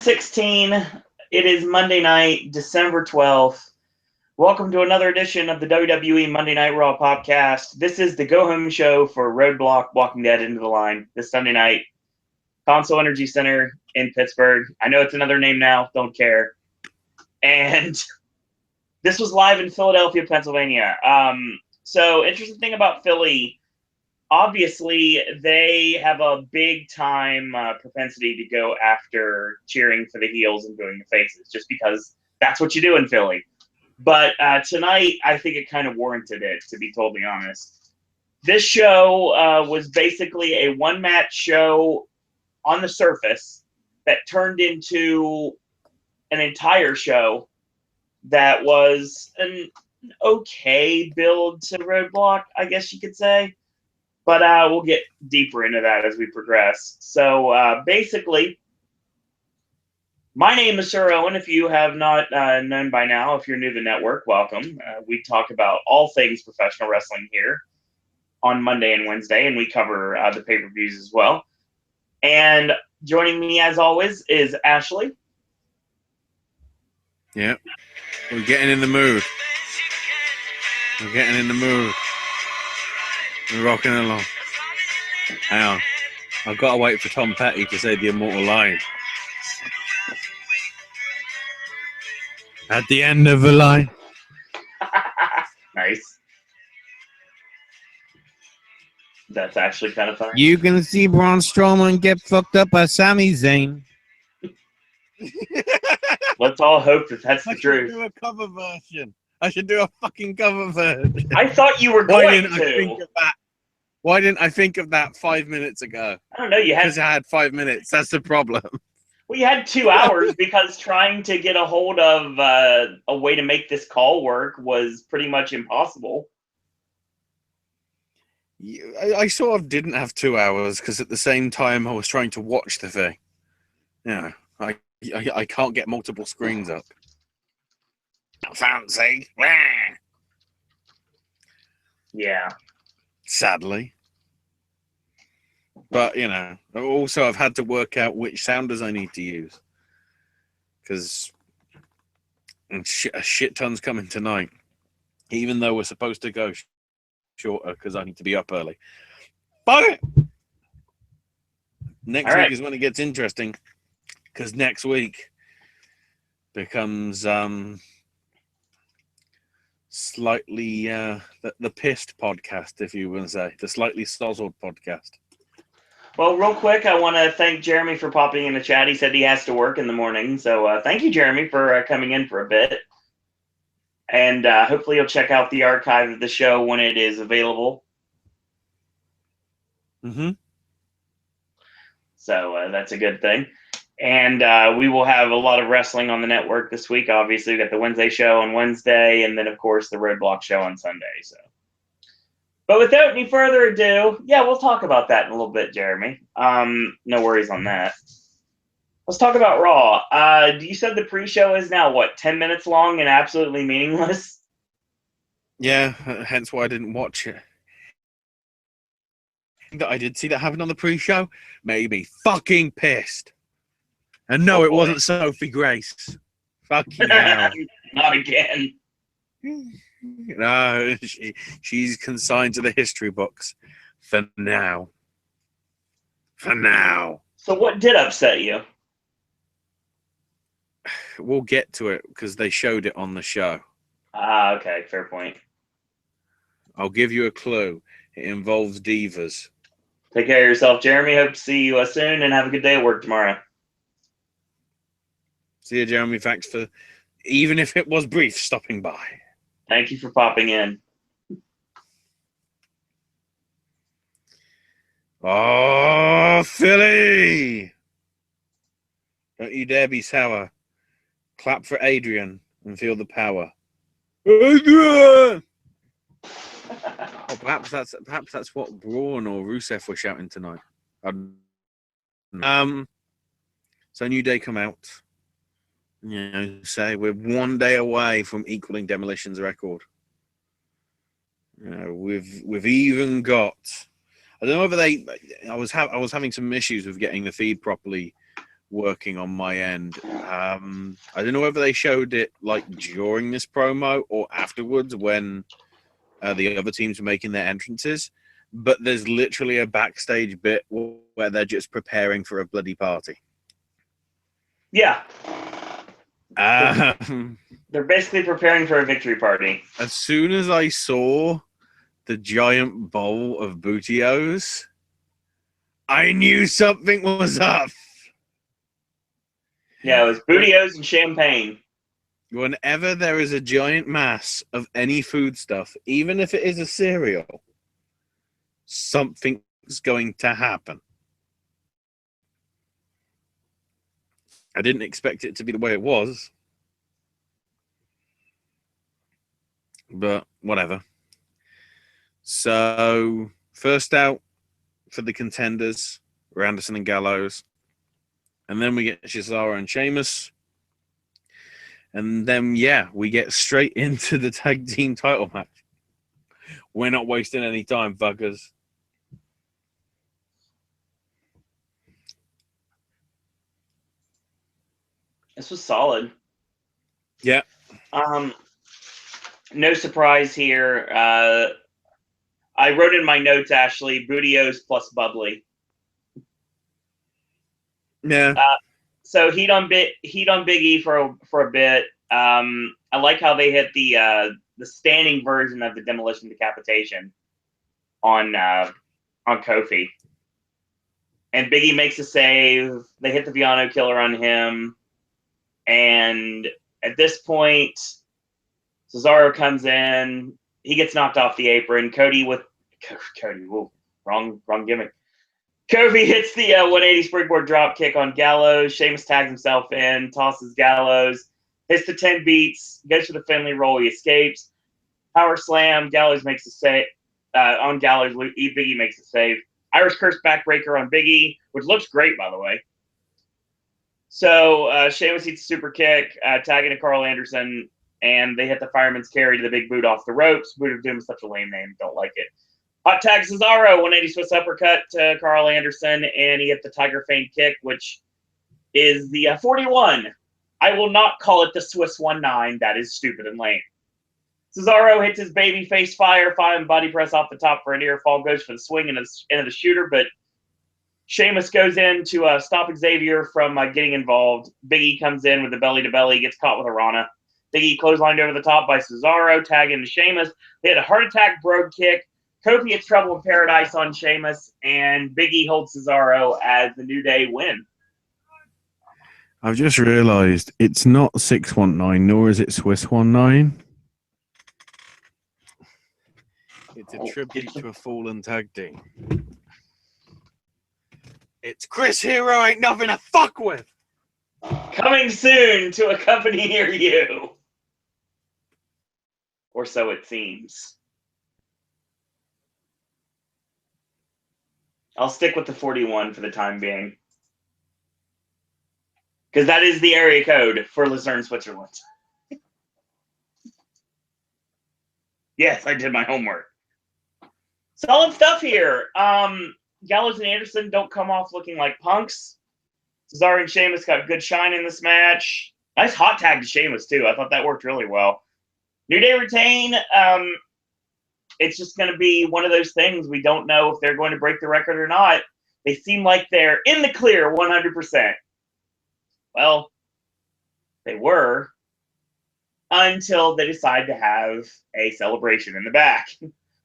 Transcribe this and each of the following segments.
16. It is Monday night, December 12th. Welcome to another edition of the WWE Monday Night Raw Popcast. This is the go-home show for Roadblock Walking Dead Into the Line this Sunday night. Console Energy Center in Pittsburgh. I know it's another name now. Don't care. And this was live in Philadelphia, Pennsylvania. So interesting thing about Philly, obviously, they have a big-time propensity to go after cheering for the heels and booing the faces, just because that's what you do in Philly. But tonight, I think it kind of warranted it, to be totally honest. This show was basically a one-match show on the surface that turned into an entire show that was an okay build to Roadblock, I guess you could say. But we'll get deeper into that as we progress. So basically, my name is Sir Owen. If you have not known by now, if you're new to the network, welcome. We talk about all things professional wrestling here on Monday and Wednesday, and we cover the pay-per-views as well. And joining me, as always, is Ashley. Yeah, we're getting in the mood. We're getting in the mood. We're rocking along. Hang on. I've got to wait for Tom Petty to say the immortal line. At the end of the line. Nice. That's actually kind of funny. You can see Braun Strowman get fucked up by Sami Zayn. Let's all hope that that's the truth. I should do a cover version. I should do a fucking cover version. I thought you were going to. Why didn't I think of that 5 minutes ago? I don't know. Because I had 5 minutes. That's the problem. Well, you had 2 hours because trying to get a hold of a way to make this call work was pretty much impossible. I sort of didn't have 2 hours because at the same time I was trying to watch the thing. Yeah, I can't get multiple screens up. Fancy. Yeah. Sadly. But, you know, also I've had to work out which sounders I need to use. Because a shit ton's coming tonight. Even though we're supposed to go shorter because I need to be up early. But next week is when it gets interesting. Because next week becomes slightly the pissed podcast, if you want to say. The slightly sozzled podcast. Well, real quick, I want to thank Jeremy for popping in the chat. He said he has to work in the morning. So thank you, Jeremy, for coming in for a bit. And hopefully you'll check out the archive of the show when it is available. Mm-hmm. So that's a good thing. And we will have a lot of wrestling on the network this week. Obviously, we've got the Wednesday show on Wednesday, and then, of course, the Roadblock show on Sunday. So, but without any further ado, yeah, we'll talk about that in a little bit, Jeremy. No worries on that. Let's talk about Raw. You said the pre-show is now, 10 minutes long and absolutely meaningless? Yeah, hence why I didn't watch it. That I did see that happen on the pre-show made me fucking pissed. And no, it wasn't Sophie Grace. Fucking hell. Not again. No, she's consigned to the history books for now. For now. So what did upset you? We'll get to it because they showed it on the show. Okay, fair point. I'll give you a clue. It involves divas. Take care of yourself, Jeremy. Hope to see you soon and have a good day at work tomorrow. See you, Jeremy. Thanks for, even if it was brief, stopping by. Thank you for popping in. Oh, Philly! Don't you dare be sour. Clap for Adrian and feel the power. Adrian! Oh, perhaps that's what Braun or Rusev were shouting tonight. So New Day come out. You know, say we're 1 day away from equaling Demolition's record. You know, we've even got. I don't know whether I was having some issues with getting the feed properly working on my end. I don't know whether they showed it like during this promo or afterwards when the other teams were making their entrances, but there's literally a backstage bit where they're just preparing for a bloody party. Yeah. Um, They're basically preparing for a victory party. as soon as I saw the giant bowl of Bootios, I knew something was up. Yeah, it was Bootios and champagne. Whenever there is a giant mass of any food stuff, even if it is a cereal, something's going to happen. I didn't expect it to be the way it was, but whatever. So, first out for the contenders were Anderson and Gallows. And then we get Cesaro and Sheamus. And then, we get straight into the tag team title match. We're not wasting any time, fuckers. This was solid. Yeah. No surprise here. I wrote in my notes, Ashley, Bootios plus bubbly. Yeah. So heat on Big E for a bit. I like how they hit the standing version of the demolition decapitation on Kofi, and Big E makes a save. They hit the Viano killer on him, and at this point, Cesaro comes in. He gets knocked off the apron. Cody, whoa, wrong gimmick. Kofi hits the 180 springboard drop kick on Gallows. Sheamus tags himself in, tosses Gallows, hits the 10 beats, goes for the Finley roll. He escapes. Power slam. Gallows makes a save. On Gallows, Big E makes a save. Irish Curse backbreaker on Big E, which looks great, by the way. So Sheamus hits a super kick, tagging to Carl Anderson, and they hit the fireman's carry to the big boot off the ropes. Boot of Doom is such a lame name. Don't like it. Hot tag Cesaro, 180 Swiss uppercut to Carl Anderson, and he hit the Tiger Feint kick, which is the 41. I will not call it the Swiss 1-9. That is stupid and lame. Cesaro hits his baby face fire and body press off the top for a near fall, goes for the swing into the shooter, but Sheamus goes in to stop Xavier from getting involved. Big E comes in with the belly-to-belly, gets caught with a Rana. Big E clotheslined over the top by Cesaro, tagging to Sheamus. They had a heart attack brogue kick. Kofi gets trouble in paradise on Sheamus, and Big E holds Cesaro as the New Day win. I've just realised it's not 619, nor is it Swiss 19. It's a tribute to a fallen tag team. It's Chris Hero ain't nothing to fuck with. Coming soon to a company near you. Or so it seems. I'll stick with the 41 for the time being. Because that is the area code for Lucerne, Switzerland. Yes, I did my homework. Solid stuff here. Gallows and Anderson don't come off looking like punks. Cesaro and Sheamus got good shine in this match. Nice hot tag to Sheamus, too. I thought that worked really well. New Day retain. It's just going to be one of those things. We don't know if they're going to break the record or not. They seem like they're in the clear 100%. Well, they were until they decide to have a celebration in the back.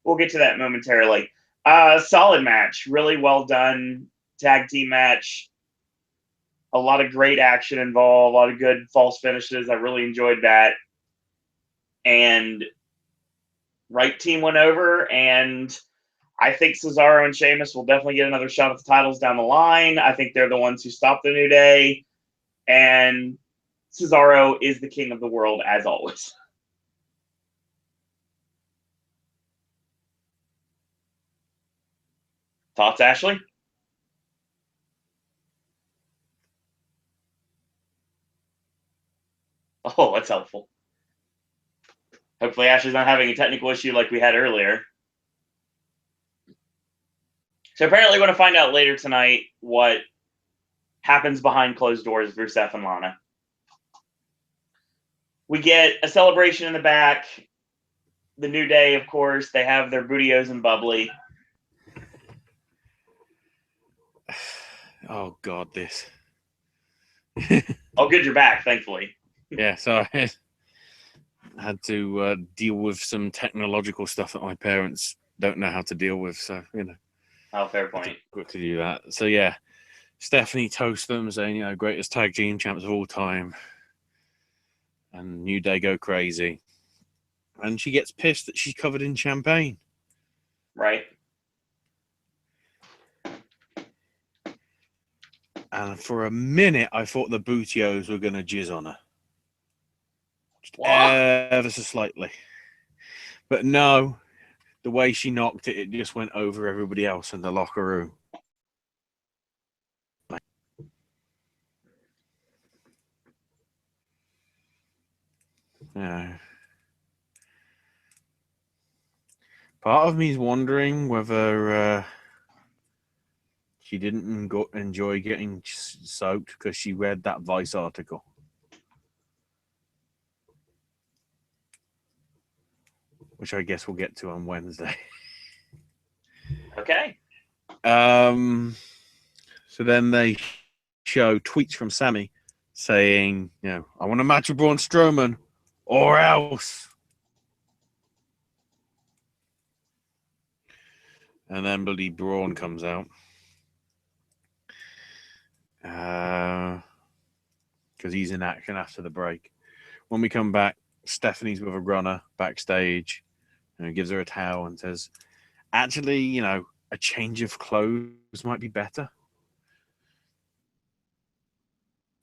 We'll get to that momentarily. Solid match. Really well done tag team match. A lot of great action involved. A lot of good false finishes. I really enjoyed that. And right team went over, and I think Cesaro and Sheamus will definitely get another shot at the titles down the line. I think they're the ones who stopped the New Day, and Cesaro is the king of the world as always. Thoughts, Ashley? Oh, that's helpful. Hopefully Ashley's not having a technical issue like we had earlier. So apparently we're going to find out later tonight what happens behind closed doors, Rusev and Lana. We get a celebration in the back. The New Day, of course, they have their bootios and bubbly. Oh, God, this. Oh, good, you're back, thankfully. Yeah, so I had to deal with some technological stuff that my parents don't know how to deal with. So, Oh, fair point. Got to do that. So, yeah, Stephanie toasts them, saying, greatest tag team champs of all time. And New Day go crazy. And she gets pissed that she's covered in champagne. Right. And for a minute, I thought the Bootios were going to jizz on her. Just What? ever so slightly. But no, the way she knocked it, it just went over everybody else in the locker room. Yeah. Part of me is wondering whether she didn't enjoy getting soaked because she read that Vice article. Which I guess we'll get to on Wednesday. Okay. So then they show tweets from Sammy saying, I want a match with Braun Strowman or else. And then bloody Braun comes out. Because he's in action after the break. When we come back, Stephanie's with a runner backstage and gives her a towel and says, actually, a change of clothes might be better.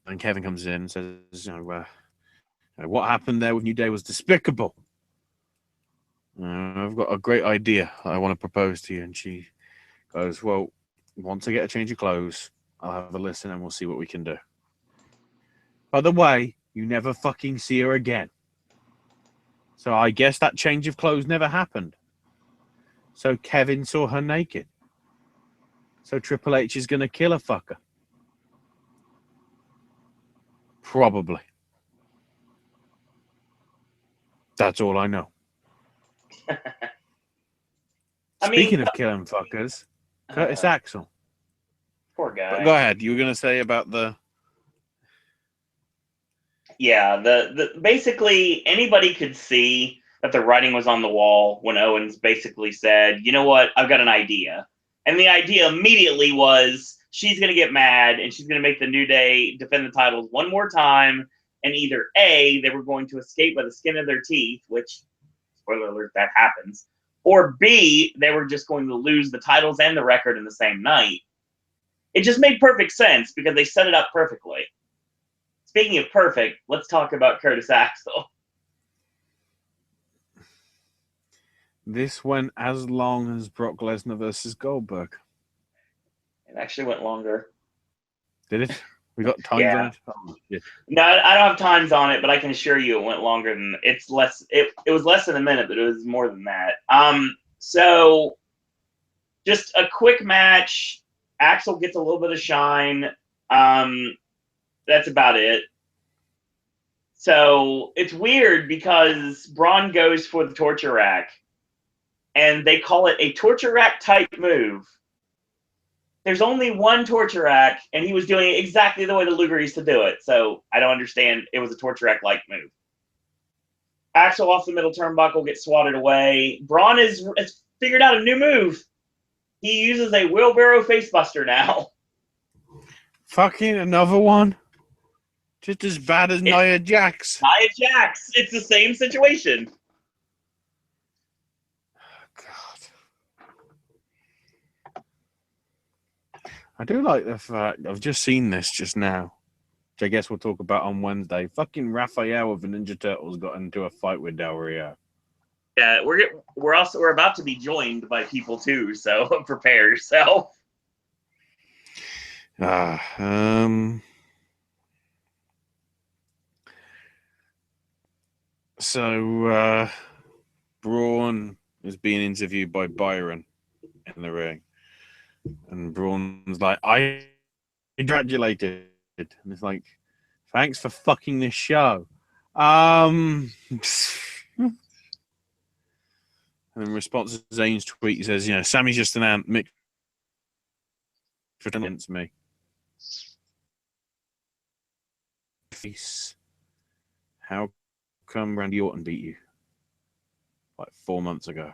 And Kevin comes in and says, what happened there with New Day was despicable. I've got a great idea I want to propose to you. And she goes, well, once I get a change of clothes, I'll have a listen and we'll see what we can do. By the way, you never fucking see her again. So I guess that change of clothes never happened. So Kevin saw her naked. So Triple H is going to kill a fucker. Probably. That's all I know. Speaking of killing fuckers, Curtis Axel. Poor guy. But go ahead. You were going to say about the... Yeah, the basically anybody could see that the writing was on the wall when Owens basically said, you know what, I've got an idea. And the idea immediately was she's going to get mad and she's going to make the New Day defend the titles one more time. And either A, they were going to escape by the skin of their teeth, which, spoiler alert, that happens. Or B, they were just going to lose the titles and the record in the same night. It just made perfect sense because they set it up perfectly. Speaking of perfect, let's talk about Curtis Axel. This went as long as Brock Lesnar versus Goldberg. It actually went longer. Did it? We got times on it? Oh, yeah. No, I don't have times on it, but I can assure you it went longer than it's less. It was less than a minute, but it was more than that. So just a quick match. Axel gets a little bit of shine. That's about it. So it's weird because Braun goes for the torture rack, and they call it a torture rack type move. There's only one torture rack, and he was doing it exactly the way the Luger used to do it. So I don't understand. It was a torture rack-like move. Axel off the middle turnbuckle gets swatted away. Braun has figured out a new move. He uses a wheelbarrow facebuster now. Fucking another one? Just as bad as Nia Jax. Nia Jax. It's the same situation. I do like the fact I've just seen this just now, which I guess we'll talk about on Wednesday. Fucking Raphael with the Ninja Turtles got into a fight with Del Rio. Yeah, we're about to be joined by people too, so prepare yourself. So Braun is being interviewed by Byron in the ring. And Braun's like, I congratulated. And it's like, thanks for fucking this show. And in response to Zayn's tweet, he says, Sammy's just announced Mick against me. How come Randy Orton beat you? Like 4 months ago.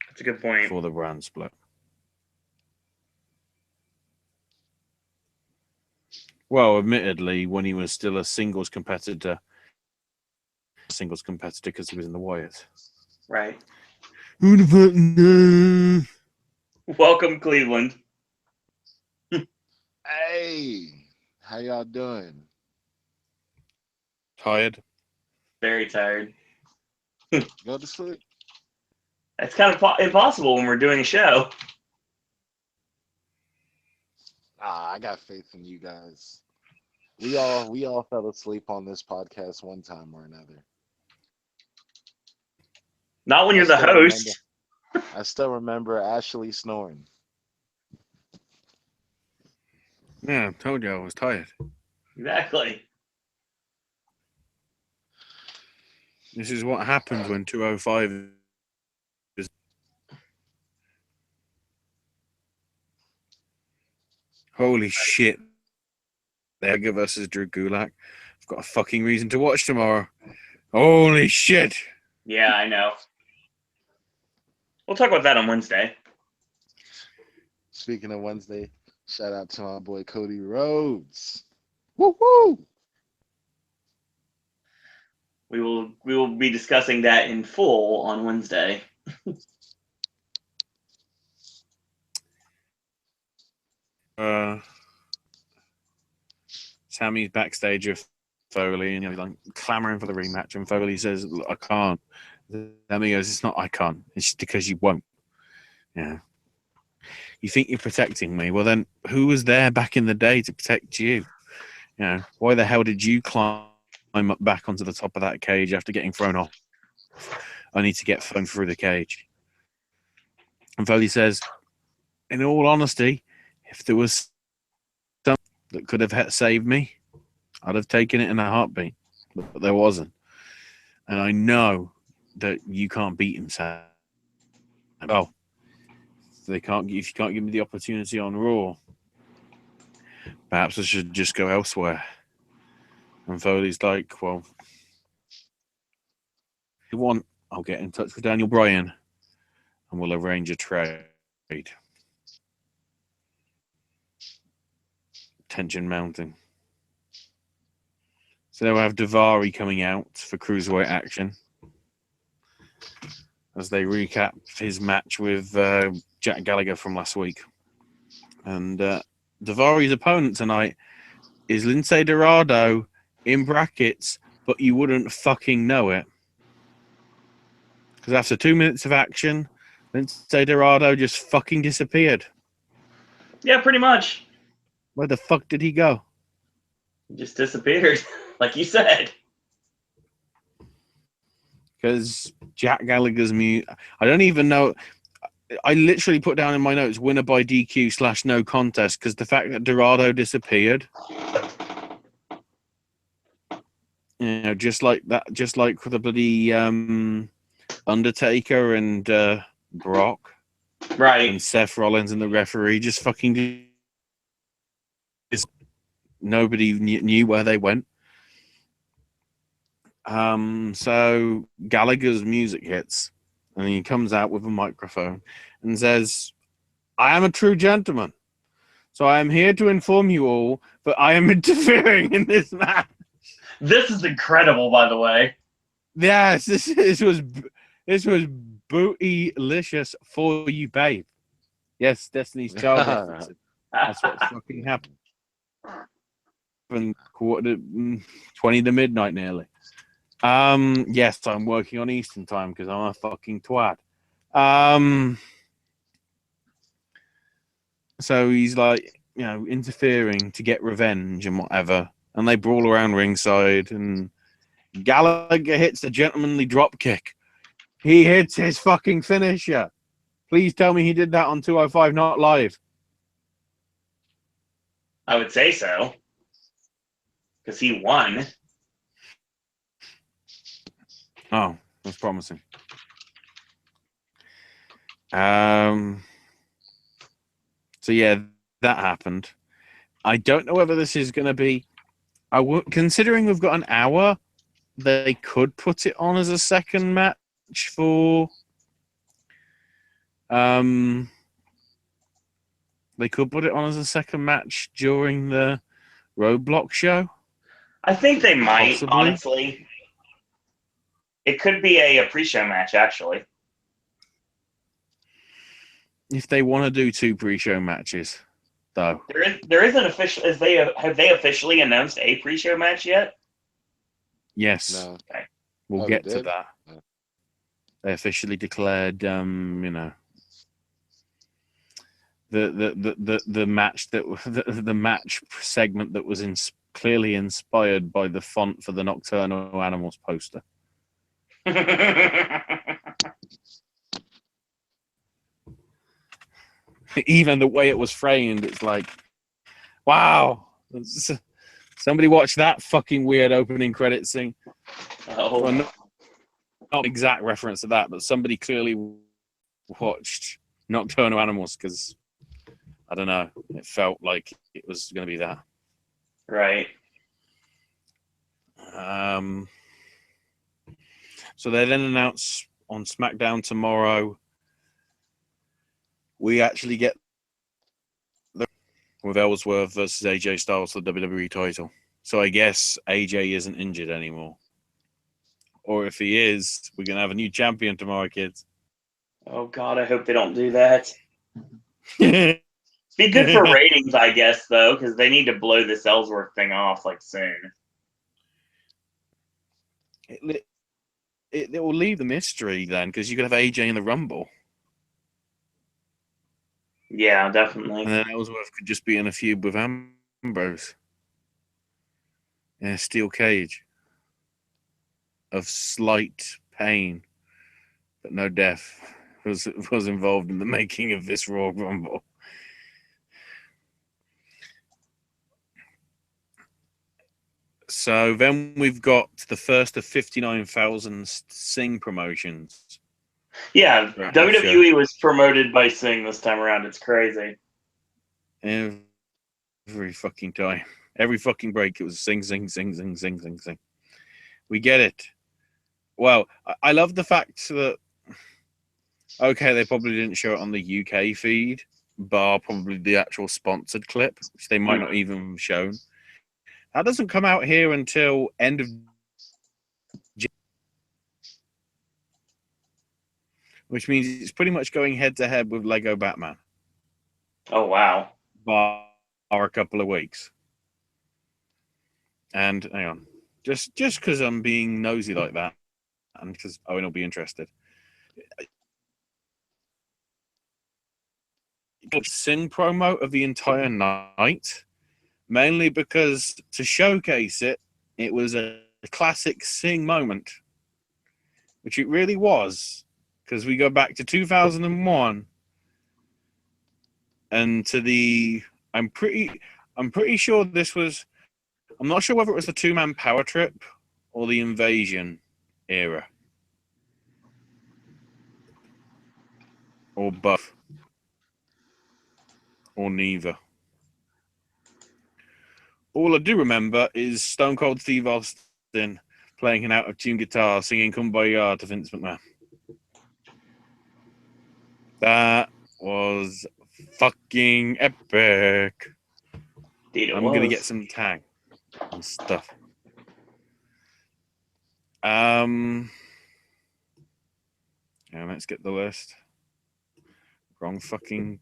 That's a good point. Before the brand split. Well, admittedly, when he was still a singles competitor because he was in the Wyatt. Right. Who the fuck knows? Welcome, Cleveland. Hey, how y'all doing? Tired? Very tired. Go to sleep. That's kind of impossible when we're doing a show. I got faith in you guys. We all fell asleep on this podcast one time or another. Not when you're the host. I still remember Ashley snoring. Yeah, I told you I was tired. Exactly. This is what happens when 205 is. Holy shit. Lega versus Drew Gulak. I've got a fucking reason to watch tomorrow. Holy shit. Yeah, I know. We'll talk about that on Wednesday. Speaking of Wednesday, shout out to my boy Cody Rhodes. Woo woo! We will be discussing that in full on Wednesday. Sammy's backstage with Foley, and he's like clamoring for the rematch. And Foley says, "Look, I can't." Sammy goes, "It's not I can't. It's just because you won't." Yeah. You think you're protecting me? Well, then who was there back in the day to protect you? Why the hell did you climb up back onto the top of that cage after getting thrown off? Only to get thrown through the cage. And Foley says, in all honesty, if there was something that could have saved me, I'd have taken it in a heartbeat. But there wasn't. And I know that you can't beat him, Sam. Oh, if you can't give me the opportunity on Raw, perhaps I should just go elsewhere. And Foley's like, well, if you want, I'll get in touch with Daniel Bryan and we'll arrange a trade. Tension mounting. So they'll have Daivari coming out for Cruiserweight action as they recap his match with Jack Gallagher from last week. And Daivari's opponent tonight is Lince Dorado in brackets, but you wouldn't fucking know it. Because after 2 minutes of action, Lince Dorado just fucking disappeared. Yeah, pretty much. Where the fuck did he go? He just disappeared, like you said. Because Jack Gallagher's mute. I don't even know. I literally put down in my notes winner by DQ / no contest because the fact that Dorado disappeared. Just like that, just like the bloody Undertaker and Brock. Right. And Seth Rollins and the referee just fucking. Nobody knew where they went. So Gallagher's music hits and he comes out with a microphone and says, I am a true gentleman. So I am here to inform you all that I am interfering in this match. This is incredible, by the way. Yes, this was bootylicious for you, babe. Yes, Destiny's Child reference. That's what fucking happened. And 20 to midnight nearly. Yes, I'm working on Eastern time because I'm a fucking twat. So he's like, interfering to get revenge and whatever. And they brawl around ringside and Gallagher hits the gentlemanly drop kick. He hits his fucking finisher. Please tell me he did that on 205 not live. I would say so. Because he won. Oh, that's promising. So yeah, that happened. I don't know whether this is going to be. Considering we've got an hour, they could put it on as a second match for. They could put it on as a second match during the Roadblock show. I think they might, Possibly. honestly. It could be a pre-show match, actually. If they want to do 2 pre-show matches, though. There is an official. Have they officially announced a pre-show match yet? Yes. No. Okay. We'll Oh, get they to did? that. Yeah. They officially declared, the match the match segment that was clearly inspired by the font for the Nocturnal Animals poster. Even the way it was framed, it's like, wow, somebody watch that fucking weird opening credit scene. Oh. Well, not exact reference to that, but somebody clearly watched Nocturnal Animals because, I don't know, it felt like it was going to be that. Right. So they then announce on SmackDown tomorrow, we actually get with Ellsworth versus AJ Styles for the WWE title. So I guess AJ isn't injured anymore. Or if he is, we're going to have a new champion tomorrow, kids. Oh, God, I hope they don't do that. Be good for ratings, I guess, though, because they need to blow this Ellsworth thing off, like, soon. It will leave the mystery then, because you could have AJ in the Rumble. Yeah, definitely. And then Ellsworth could just be in a feud with Ambrose. In a steel cage. Of slight pain, but no death, was involved in the making of this Royal Rumble. So then we've got the first of 59,000 Sing promotions. Yeah, WWE was promoted by Sing this time around. It's crazy. Every fucking time. Every fucking break, it was Sing, Sing, Sing, Sing, Sing, Sing, Sing. We get it. Well, I love the fact that, okay, they probably didn't show it on the UK feed, bar probably the actual sponsored clip, which they might not even have shown. That doesn't come out here until end of June, which means it's pretty much going head-to-head with Lego Batman. Oh, wow. Bar a couple of weeks. And, hang on, just because I'm being nosy like that, and because Owen will be interested. Sing promo of the entire night, mainly because to showcase it, it was a classic Sing moment, which it really was, because we go back to 2001 and to the I'm pretty sure this was, I'm not sure whether it was the 2-man power trip or the Invasion era. Or both. Or neither. All I do remember is Stone Cold Steve Austin playing an out-of-tune guitar, singing Kumbaya to Vince McMahon. That was fucking epic. Indeed it I'm was. going to get some tag and stuff. Yeah, let's get the list. Wrong fucking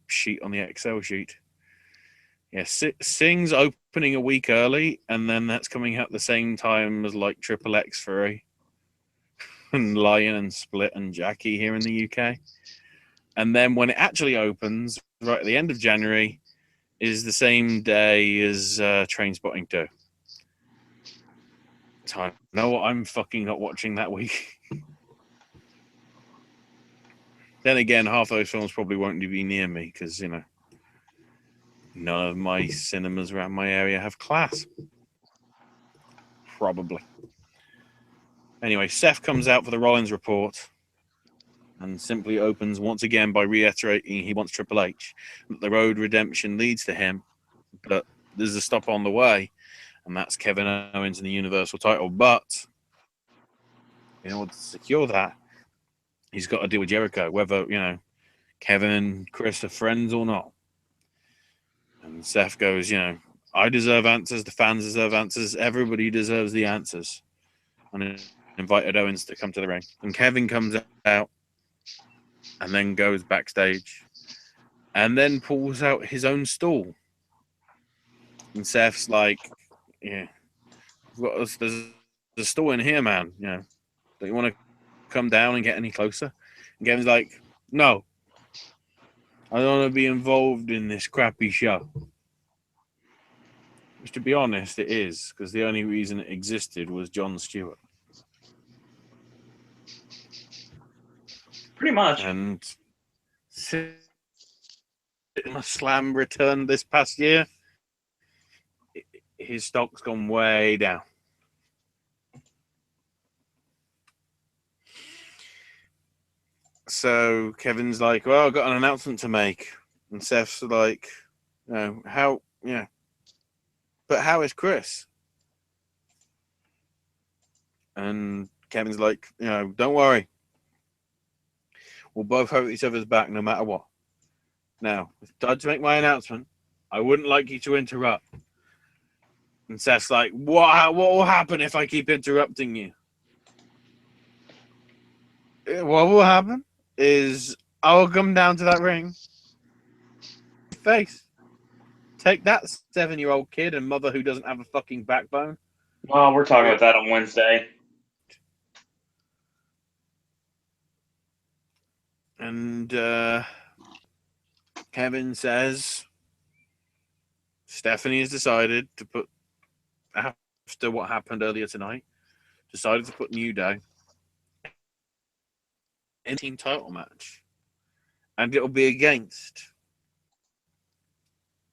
sheet on the Excel sheet. Yeah, Sing's opening a week early, and then that's coming out the same time as like Triple X3 and Lion and Split and Jackie here in the UK. And then when it actually opens, right at the end of January, is the same day as Trainspotting 2. So I know I'm fucking not watching that week. Then again, half those films probably won't be near me because, you know, none of my cinemas around my area have class. Probably. Anyway, Seth comes out for the Rollins report and simply opens once again by reiterating he wants Triple H. The road redemption leads to him, but there's a stop on the way, and that's Kevin Owens in the Universal title. But in order to secure that, he's got to deal with Jericho, whether, Kevin and Chris are friends or not. And Seth goes, I deserve answers, the fans deserve answers, everybody deserves the answers. And invited Owens to come to the ring. And Kevin comes out and then goes backstage and then pulls out his own stool. And Seth's like, yeah, there's a stool in here, man. Don't you want to come down and get any closer? And Kevin's like, no, I don't want to be involved in this crappy show. Which, to be honest, it is, because the only reason it existed was Jon Stewart. Pretty much. And Slam return this past year, his stock's gone way down. So Kevin's like, well, I've got an announcement to make. And Seth's like, how, but how is Chris? And Kevin's like, don't worry. We'll both have each other's back no matter what. Now, if I had to make my announcement, I wouldn't like you to interrupt. And Seth's like, what will happen if I keep interrupting you? What will happen is I'll come down to that ring, face, take that 7-year-old kid and mother who doesn't have a fucking backbone. Well, we're talking about that on Wednesday. And Kevin says Stephanie has decided to put, after what happened earlier tonight, decided to put New Day in a team title match. And it'll be against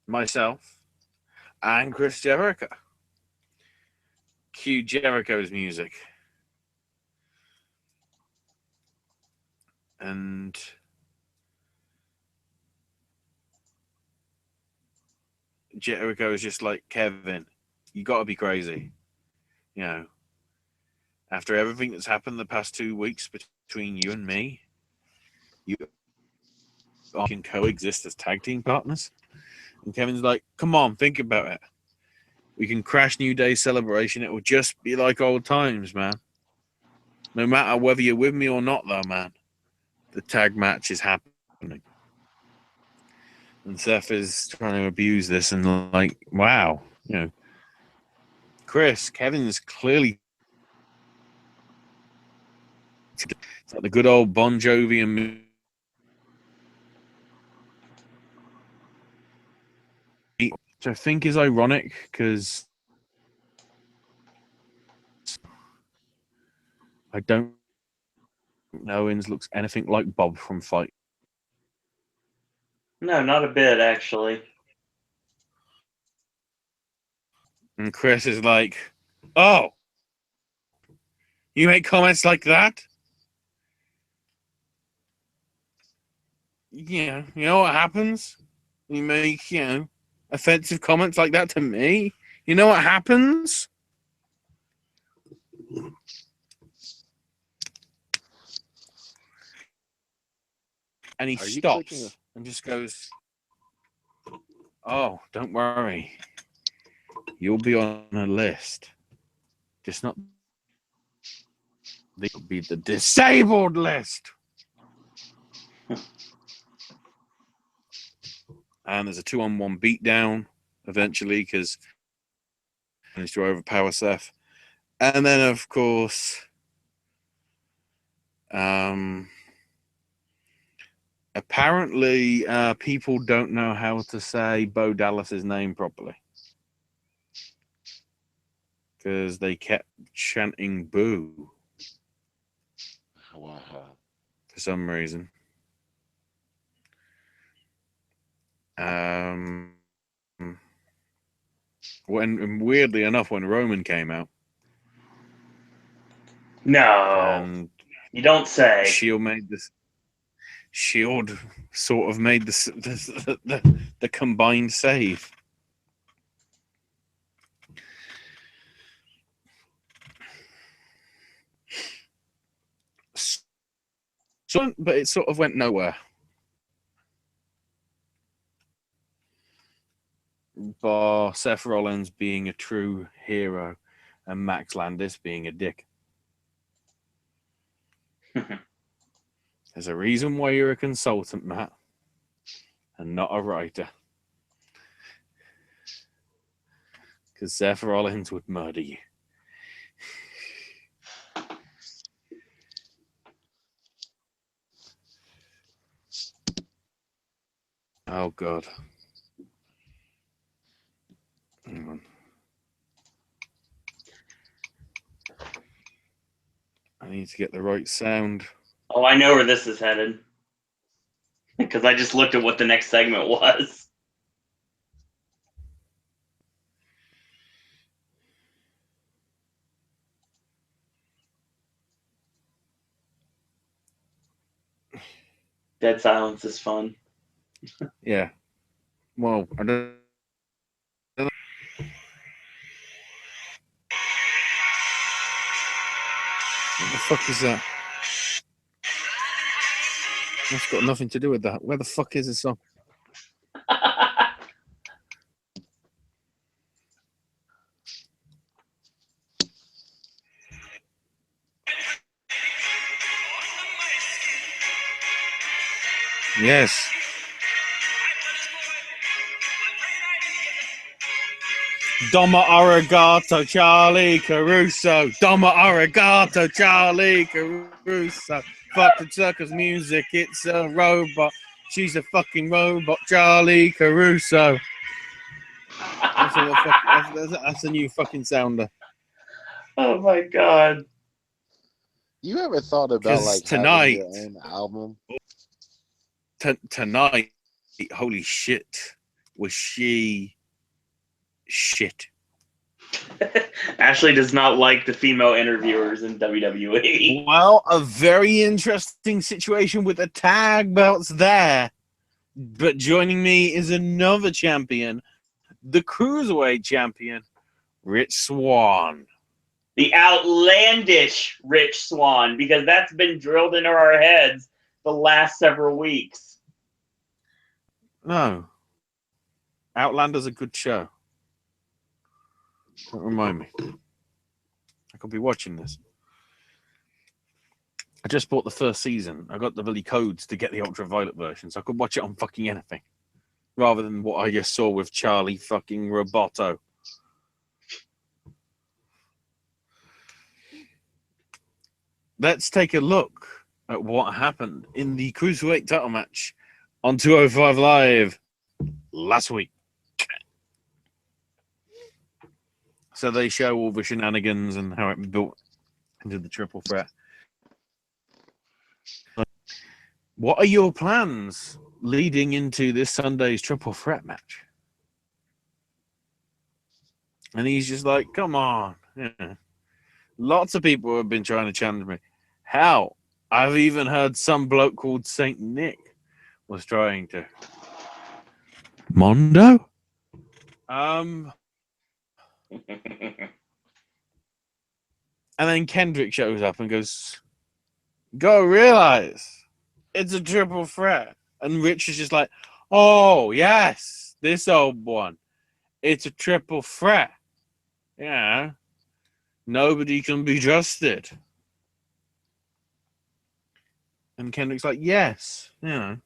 myself and Chris Jericho. Cue Jericho's music. And Jericho is just like, Kevin, you got to be crazy. After everything that's happened the past 2 weeks between you and me, you can coexist as tag team partners. And Kevin's like, come on, think about it. We can crash New Day celebration. It will just be like old times, man. No matter whether you're with me or not, though, man, the tag match is happening. And Seth is trying to abuse this and like, wow, Chris, Kevin's clearly, it's like the good old Bon Jovi and me. Which I think is ironic because I don't know Owens looks anything like Bob from Fight. No, not a bit, actually. And Chris is like, oh, you make comments like that? You know what happens? You make, offensive comments like that to me? You know what happens? And he stops and just goes, oh, don't worry. You'll be on a list. Just not be the disabled list. And there's a 2-on-1 beatdown eventually because managed to overpower Seth. And then, of course, apparently people don't know how to say Bo Dallas's name properly because they kept chanting boo for some reason. Weirdly enough, when Roman came out, No, and you don't say. Shield sort of made the combined save. So, but it sort of went nowhere. Bar Seth Rollins being a true hero and Max Landis being a dick. There's a reason why you're a consultant, Matt, and not a writer. Because Seth Rollins would murder you. Oh, God. Hang on. I need to get the right sound. Oh, I know where this is headed. Because I just looked at what the next segment was. Dead silence is fun. Yeah. Well, I don't. What the fuck is that? That's got nothing to do with that. Where the fuck is this song? Yes. Domo arigato, Charlie Caruso. Domo arigato, Charlie Caruso. Fucking circus music, it's a robot. She's a fucking robot, Charlie Caruso. That's a new fucking sounder. Oh my God. You ever thought about 'Cause like tonight- having your own album? Tonight, holy shit, was she shit. Ashley does not like the female interviewers in WWE. Well, a very interesting situation with the tag belts there. But joining me is another champion, the Cruiserweight champion, Rich Swann. The outlandish Rich Swann, because that's been drilled into our heads the last several weeks. No. Outlander's a good show. Don't remind me. I could be watching this. I just bought the first season. I got the bloody codes to get the ultraviolet version, so I could watch it on fucking anything. Rather than what I just saw with Charlie fucking Roboto. Let's take a look at what happened in the Cruiserweight title match on 205 Live last week. So they show all the shenanigans and how it built into the triple threat. What are your plans leading into this Sunday's triple threat match? And he's just like, come on. Yeah. Lots of people have been trying to challenge me. Hell, I've even heard some bloke called Saint Nick was trying to. Mondo? And then Kendrick shows up and goes, go realize it's a triple threat. And Rich is just like, oh, yes, this old one. It's a triple threat. Yeah. Nobody can be trusted. And Kendrick's like, yes, you know.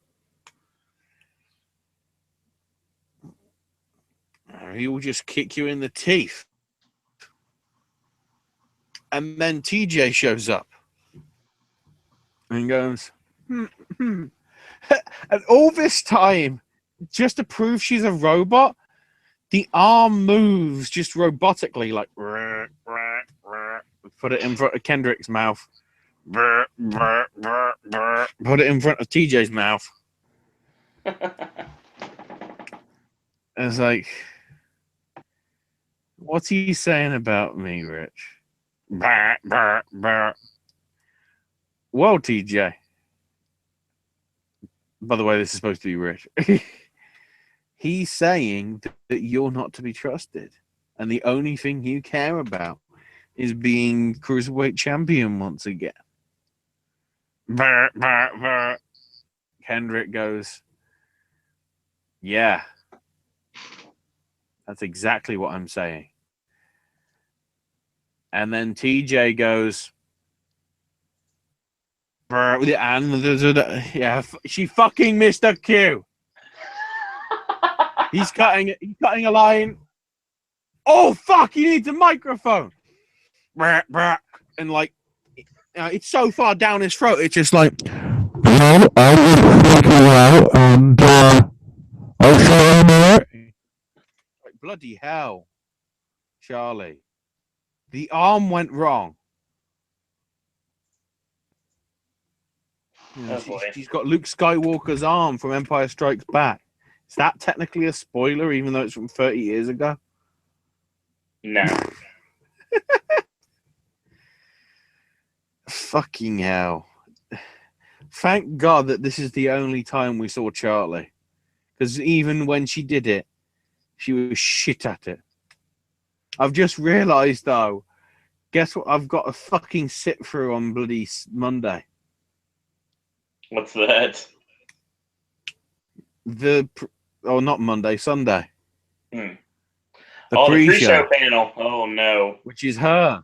He will just kick you in the teeth. And then TJ shows up and goes, And all this time, just to prove she's a robot, the arm moves just robotically, like, put it in front of Kendrick's mouth. Put it in front of TJ's mouth. And it's like, What's he saying about me, Rich? Bah, bah, bah. Well, TJ. By the way, this is supposed to be Rich. He's saying that you're not to be trusted. And the only thing you care about is being Cruiserweight champion once again. Bah, bah, bah. Kendrick goes, yeah. That's exactly what I'm saying. And then TJ goes, and yeah, she fucking missed a cue. He's cutting a line. Oh fuck! He needs a microphone. And like, it's so far down his throat. It's just like, well, I was freaking out, and I'll show him it. Like, bloody hell, Charlie. The arm went wrong. You know, she's got Luke Skywalker's arm from Empire Strikes Back. Is that technically a spoiler, even though it's from 30 years ago? No. Fucking hell. Thank God that this is the only time we saw Charlie. Because even when she did it, she was shit at it. I've just realised, though, guess what I've got to fucking sit through on bloody Monday? What's that? Not Monday, Sunday. The pre-show. The pre-show panel. Oh, no. Which is her.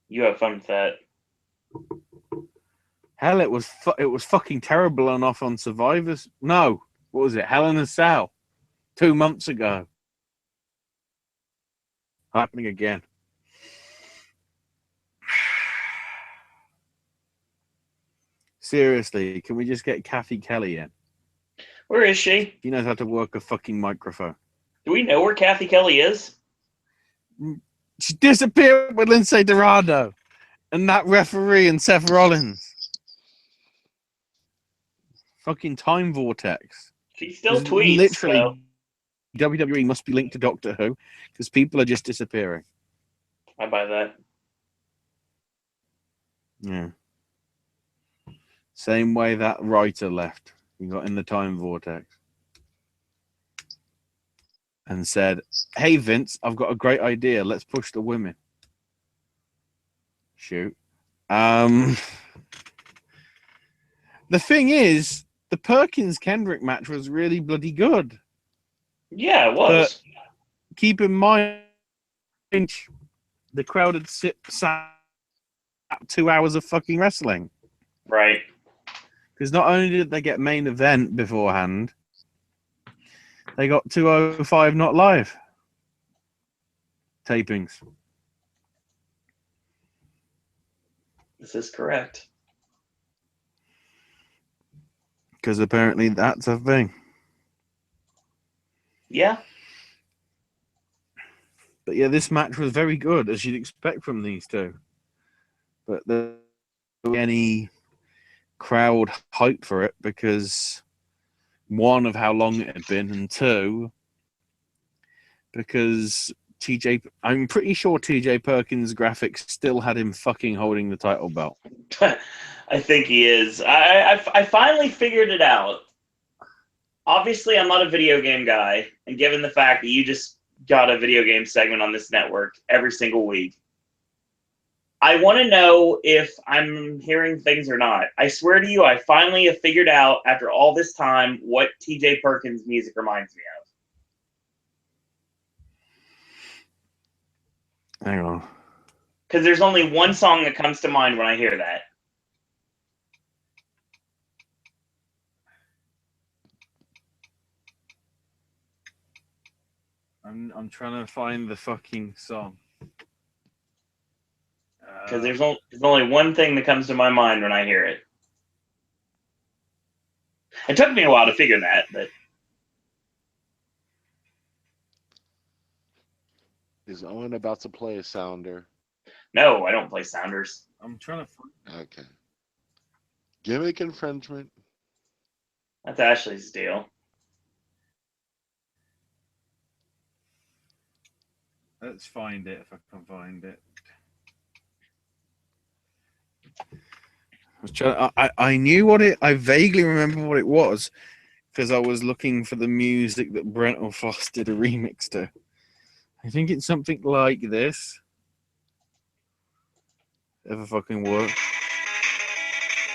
You have fun with that. Hell, it was fucking terrible enough on Survivors. No, what was it? Hell in a Cell 2 months ago. Happening again. Seriously, can we just get Kathy Kelly in? Where is she? She knows how to work a fucking microphone. Do we know where Kathy Kelly is? She disappeared with Lindsay Dorado and that referee and Seth Rollins. Fucking time vortex. She still tweets. Literally, so. WWE must be linked to Doctor Who because people are just disappearing. I buy that. Yeah. Same way that writer left. He got in the time vortex and said, "Hey Vince, I've got a great idea. Let's push the women." Shoot. The thing is, the Perkins Kendrick match was really bloody good. Yeah, it was. But keep in mind, the crowd had sat 2 hours of fucking wrestling. Right. Because not only did they get main event beforehand, they got 205 Not Live tapings. This is correct. Because apparently that's a thing. Yeah. But yeah, this match was very good, as you'd expect from these two. But there wasn't any crowd hype for it because, one, of how long it had been, and two, because I'm pretty sure TJ Perkins' graphics still had him fucking holding the title belt. I think he is. I finally figured it out. Obviously, I'm not a video game guy, and given the fact that you just got a video game segment on this network every single week, I want to know if I'm hearing things or not. I swear to you, I finally have figured out, after all this time, what TJ Perkins music reminds me of. Hang on. Because there's only one song that comes to mind when I hear that. I'm trying to find the fucking song. Because there's only one thing that comes to my mind when I hear it. It took me a while to figure that, but... Is Owen about to play a sounder? No, I don't play sounders. I'm trying to find... Okay. Gimmick infringement. That's Ashley's deal. Let's find it if I can find it. I knew what it. I vaguely remember what it was because I was looking for the music that Brent or Foss did a remix to. I think it's something like this. Ever fucking work?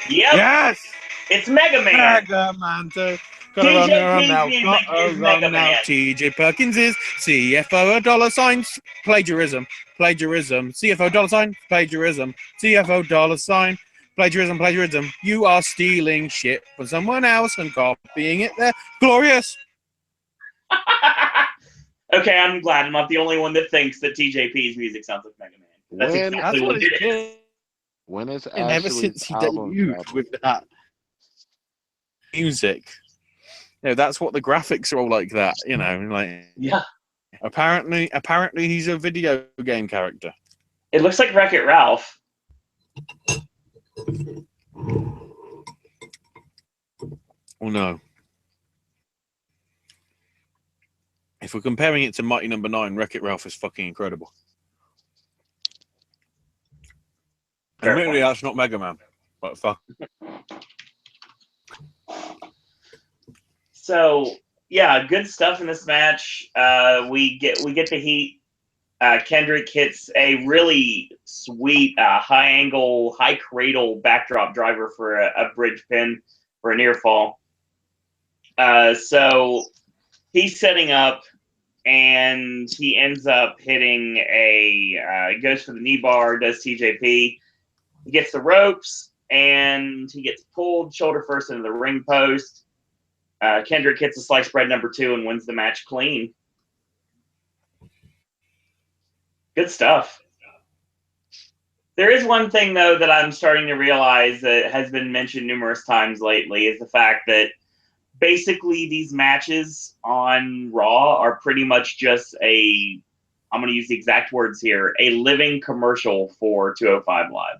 Yep, Yes! it's Mega Man. Mega Man 2. Gotta run around now. music is Mega Man. TJ Perkins is CFO $, plagiarism. CFO $, plagiarism. CFO $, plagiarism. You are stealing shit from someone else and copying it there. Glorious. Okay, I'm glad I'm not the only one that thinks that TJP's music sounds like Mega Man. That's exactly what it is. When is And ever since he debuted with that music, that's what the graphics are all like that, like. Yeah. Apparently he's a video game character. It looks like Wreck-It Ralph. Oh no. If we're comparing it to Mighty Number 9, Wreck-It Ralph is fucking incredible. Admittedly, that's not Mega Man, but fuck. So yeah, good stuff in this match. We get the heat. Kendrick hits a really sweet high angle, high cradle backdrop driver for a bridge pin for a near fall. So he's setting up, and he ends up hitting goes for the knee bar, does TJP. He gets the ropes, and he gets pulled shoulder first into the ring post. Kendrick hits a sliced bread number 2 and wins the match clean. Good stuff. There is one thing, though, that I'm starting to realize that has been mentioned numerous times lately is the fact that basically these matches on Raw are pretty much just I'm going to use the exact words here, a living commercial for 205 Live.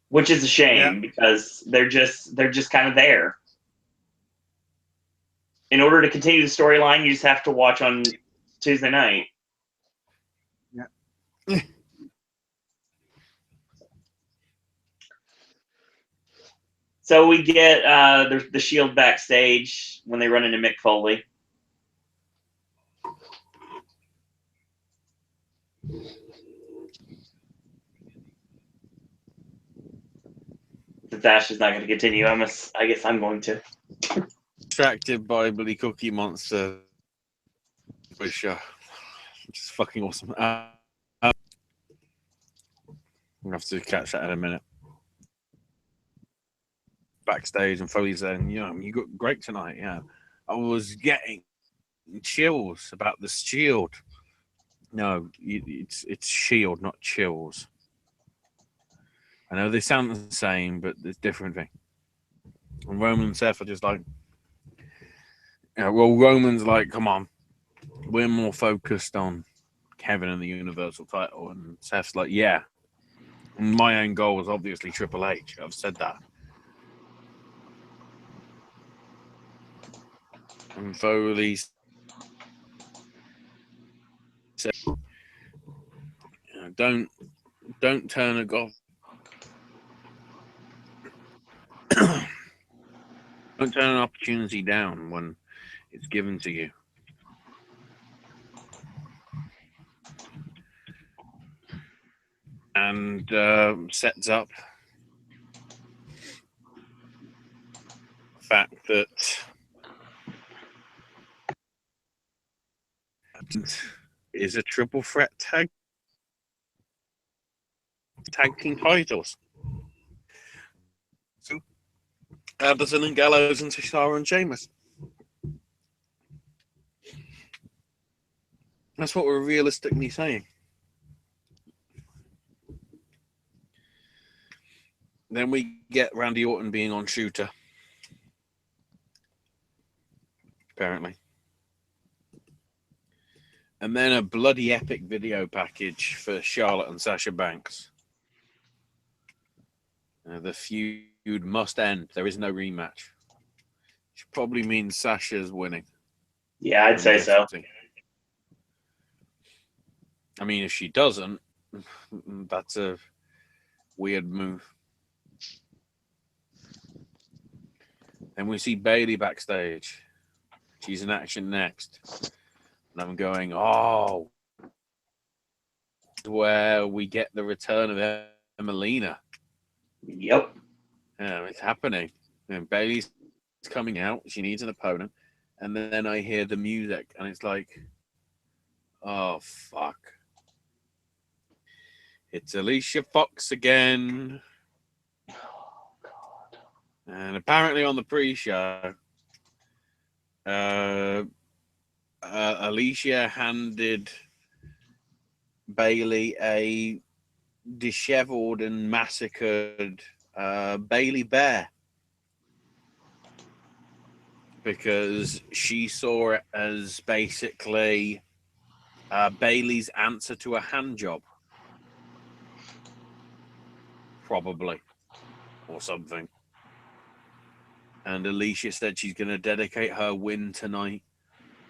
Which is a shame because they're just kind of there. In order to continue the storyline, you just have to watch on Tuesday night. Yeah. So we get the Shield backstage when they run into Mick Foley. Since Ash is not going to continue, I guess I'm going to. Distracted by Billy Cookie Monster, which is fucking awesome. I'm gonna have to catch that in a minute. Backstage, and Foley saying, you got great tonight. Yeah, I was getting chills about the Shield. No, it's Shield, not chills. I know they sound the same, but there's different thing. And Roman and Seth are just like, Roman's like, come on, we're more focused on Kevin and the Universal title, and Seth's like, yeah. And my own goal was obviously Triple H. I've said that. And Foley said, don't turn a golf. Don't turn an opportunity down when it's given to you. And sets up the fact that is a triple threat tag team titles. So Anderson and Gallows and Cesaro and Sheamus. That's what we're realistically saying. Then we get Randy Orton being on Shooter. Apparently. And then a bloody epic video package for Charlotte and Sasha Banks. The feud must end. There is no rematch. Which probably means Sasha's winning. Yeah, I'd say so. I mean, if she doesn't, that's a weird move. Then we see Bailey backstage. She's in action next. And I'm going, oh, where we get the return of Emelina. Yep. Yeah, it's happening. And Bailey's coming out. She needs an opponent. And then I hear the music, and it's like, oh, fuck. It's Alicia Fox again. Oh, God. And apparently on the pre-show, Alicia handed Bailey a disheveled and massacred Bailey Bear because she saw it as basically Bailey's answer to a hand job, probably, or something. And Alicia said she's going to dedicate her win tonight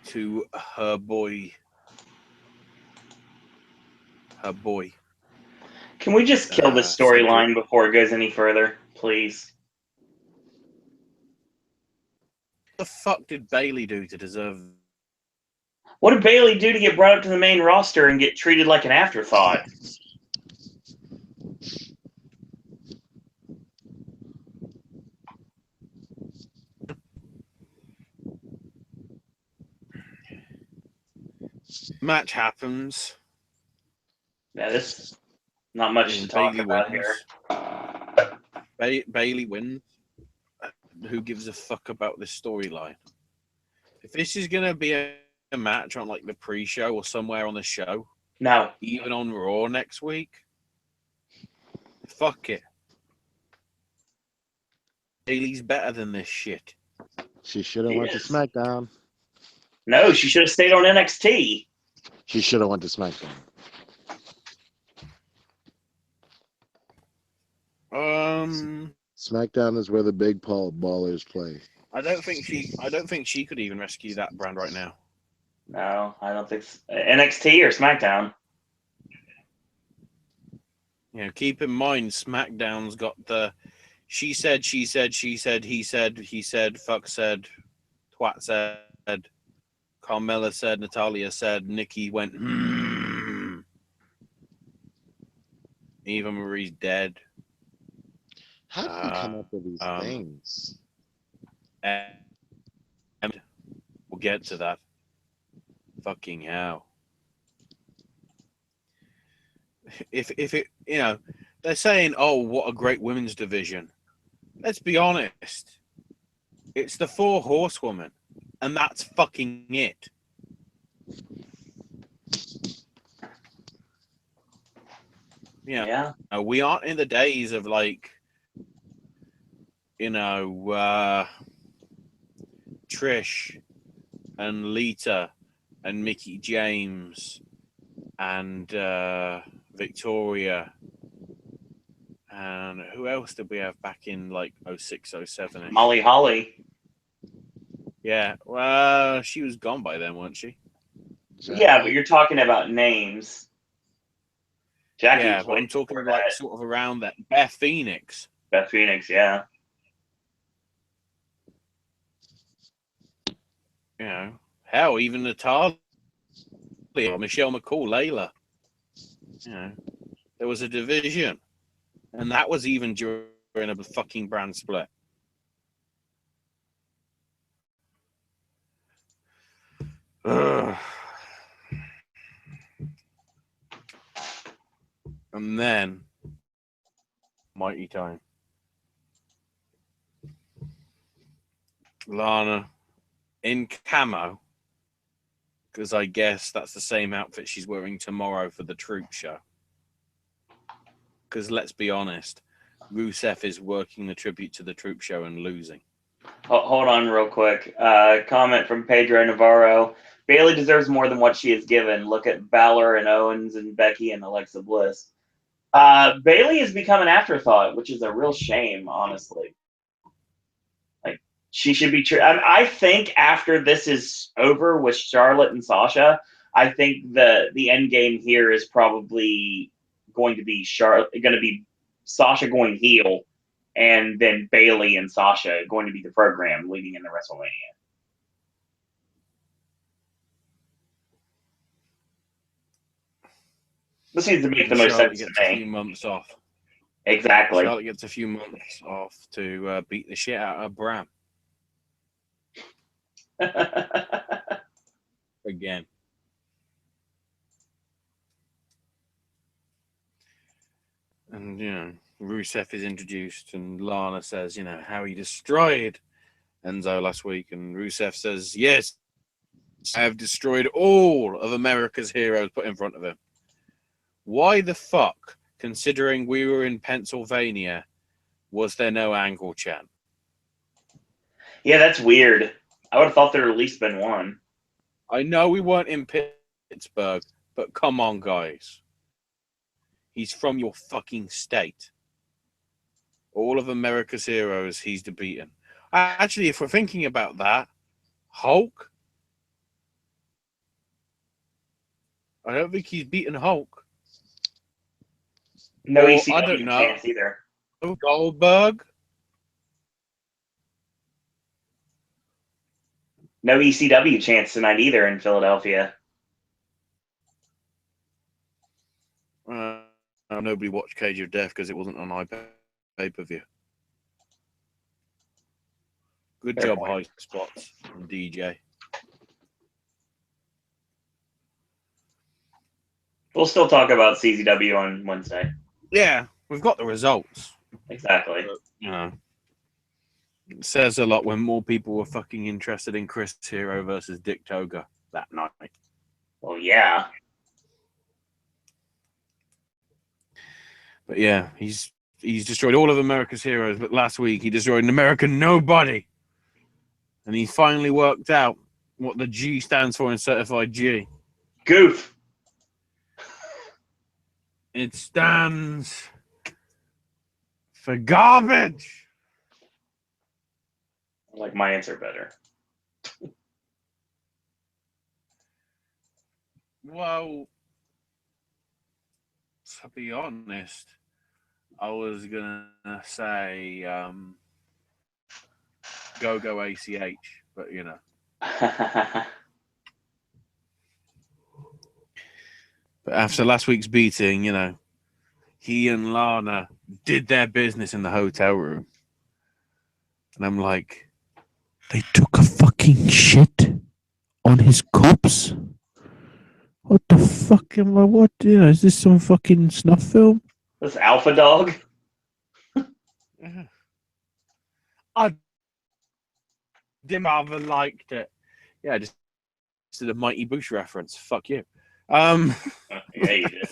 to her boy. Her boy. Can we just kill this storyline before it goes any further, please? What the fuck did Bailey do to deserve? What did Bailey do to get brought up to the main roster and get treated like an afterthought? Match happens. Yeah, this not much to talk about here. Bailey wins. Who gives a fuck about this storyline? If this is gonna be a match on like the pre-show or somewhere on the show, no, even on Raw next week, fuck it. Bailey's better than this shit. She should have went to SmackDown. No, she should have stayed on NXT. She should have went to SmackDown. SmackDown is where the big ballers play. I don't think she could even rescue that brand right now. No, I don't think so. NXT or SmackDown. You know, keep in mind SmackDown's got the she said, he said, fuck said, twat said, Carmella said, Natalia said, Nikki went, Eva Marie's dead. How do you come up with these things? And we'll get to that. Fucking hell. If it, you know, they're saying, oh, what a great women's division. Let's be honest. It's the 4 horsewomen, and that's fucking it. Yeah. We aren't in the days of like, you know, Trish and Lita and Mickey James and Victoria. And who else did we have back in like 06, 07? Molly Holly. Yeah, well, she was gone by then, wasn't she? Yeah, but you're talking about names. Jackie. Yeah, but I'm talking like sort of around that. Beth Phoenix. Beth Phoenix, yeah. You know, hell, even Natalia, Michelle McCool, Layla. You know, there was a division. And that was even during a fucking brand split. Ugh. And then, mighty time. Lana in camo, because I guess that's the same outfit she's wearing tomorrow for the Troop show. Because let's be honest, Rusev is working the tribute to the Troop show and losing. Hold on real quick. Comment from Pedro Navarro. Bailey deserves more than what she is given. Look at Balor and Owens and Becky and Alexa Bliss. Bailey has become an afterthought, which is a real shame, honestly. Like, She should be. I think after this is over with Charlotte and Sasha, I think the end game here is probably going to be Sasha going heel, and then Bayley and Sasha going to be the program leading into WrestleMania. This needs to make the most sense to me. A few months off. Exactly. Charlotte gets a few months off to beat the shit out of Bram. Again. And, Rusev is introduced, and Lana says, how he destroyed Enzo last week. And Rusev says, yes, I have destroyed all of America's heroes put in front of him. Why the fuck, considering we were in Pennsylvania, was there no Angle chant? Yeah, that's weird. I would have thought there would at least been one. I know we weren't in Pittsburgh, but come on, guys. He's from your fucking state. All of America's heroes, he's beaten. Actually, if we're thinking about that, Hulk? I don't think he's beaten Hulk. No ECW I don't know. chance either. Goldberg? No ECW chance tonight either in Philadelphia. Nobody watched Cage of Death because it wasn't on pay-per-view. Good job, High Spots and DJ. We'll still talk about CZW on Wednesday. Yeah, we've got the results. Exactly. But, it says a lot when more people were fucking interested in Chris Hero versus Dick Togo that night. Well, yeah. But yeah, he's destroyed all of America's heroes, but last week he destroyed an American nobody. And he finally worked out what the G stands for in Certified G. Goof. It stands for garbage. I like my answer better. Well, to be honest, I was gonna say go ACH, but But after last week's beating, he and Lana did their business in the hotel room. And I'm like, they took a fucking shit on his corpse? What the fuck am I? What? Is this some fucking snuff film? This Alpha Dog? I didn't rather liked it. Yeah, just did a Mighty Boosh reference. Fuck you. Yeah, you did.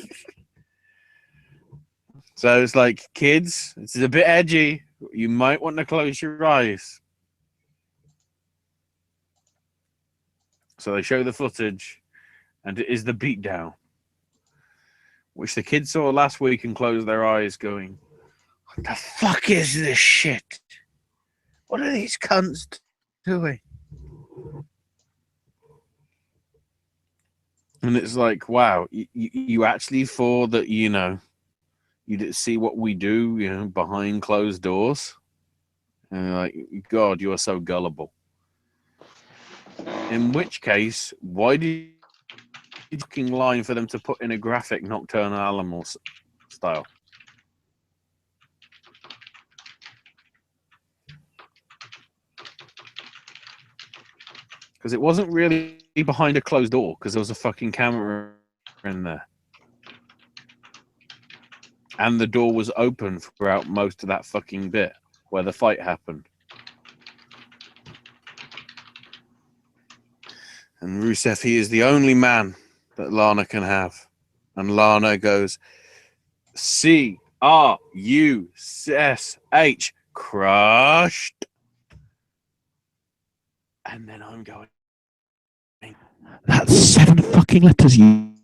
So it's like, kids, this is a bit edgy. You might want to close your eyes. So they show the footage, and it is the beatdown, which the kids saw last week and closed their eyes going, what the fuck is this shit? What are these cunts doing? And it's like, wow, you actually thought that, you didn't see what we do, behind closed doors? And you're like, God, you are so gullible. In which case, why did you fucking line for them to put in a graphic Nocturnal Animals style? Because it wasn't really behind a closed door, because there was a fucking camera in there. And the door was open throughout most of that fucking bit where the fight happened. And Rusev, he is the only man that Lana can have. And Lana goes, CRUSH, crushed. And then I'm going, that's 7 fucking letters, you.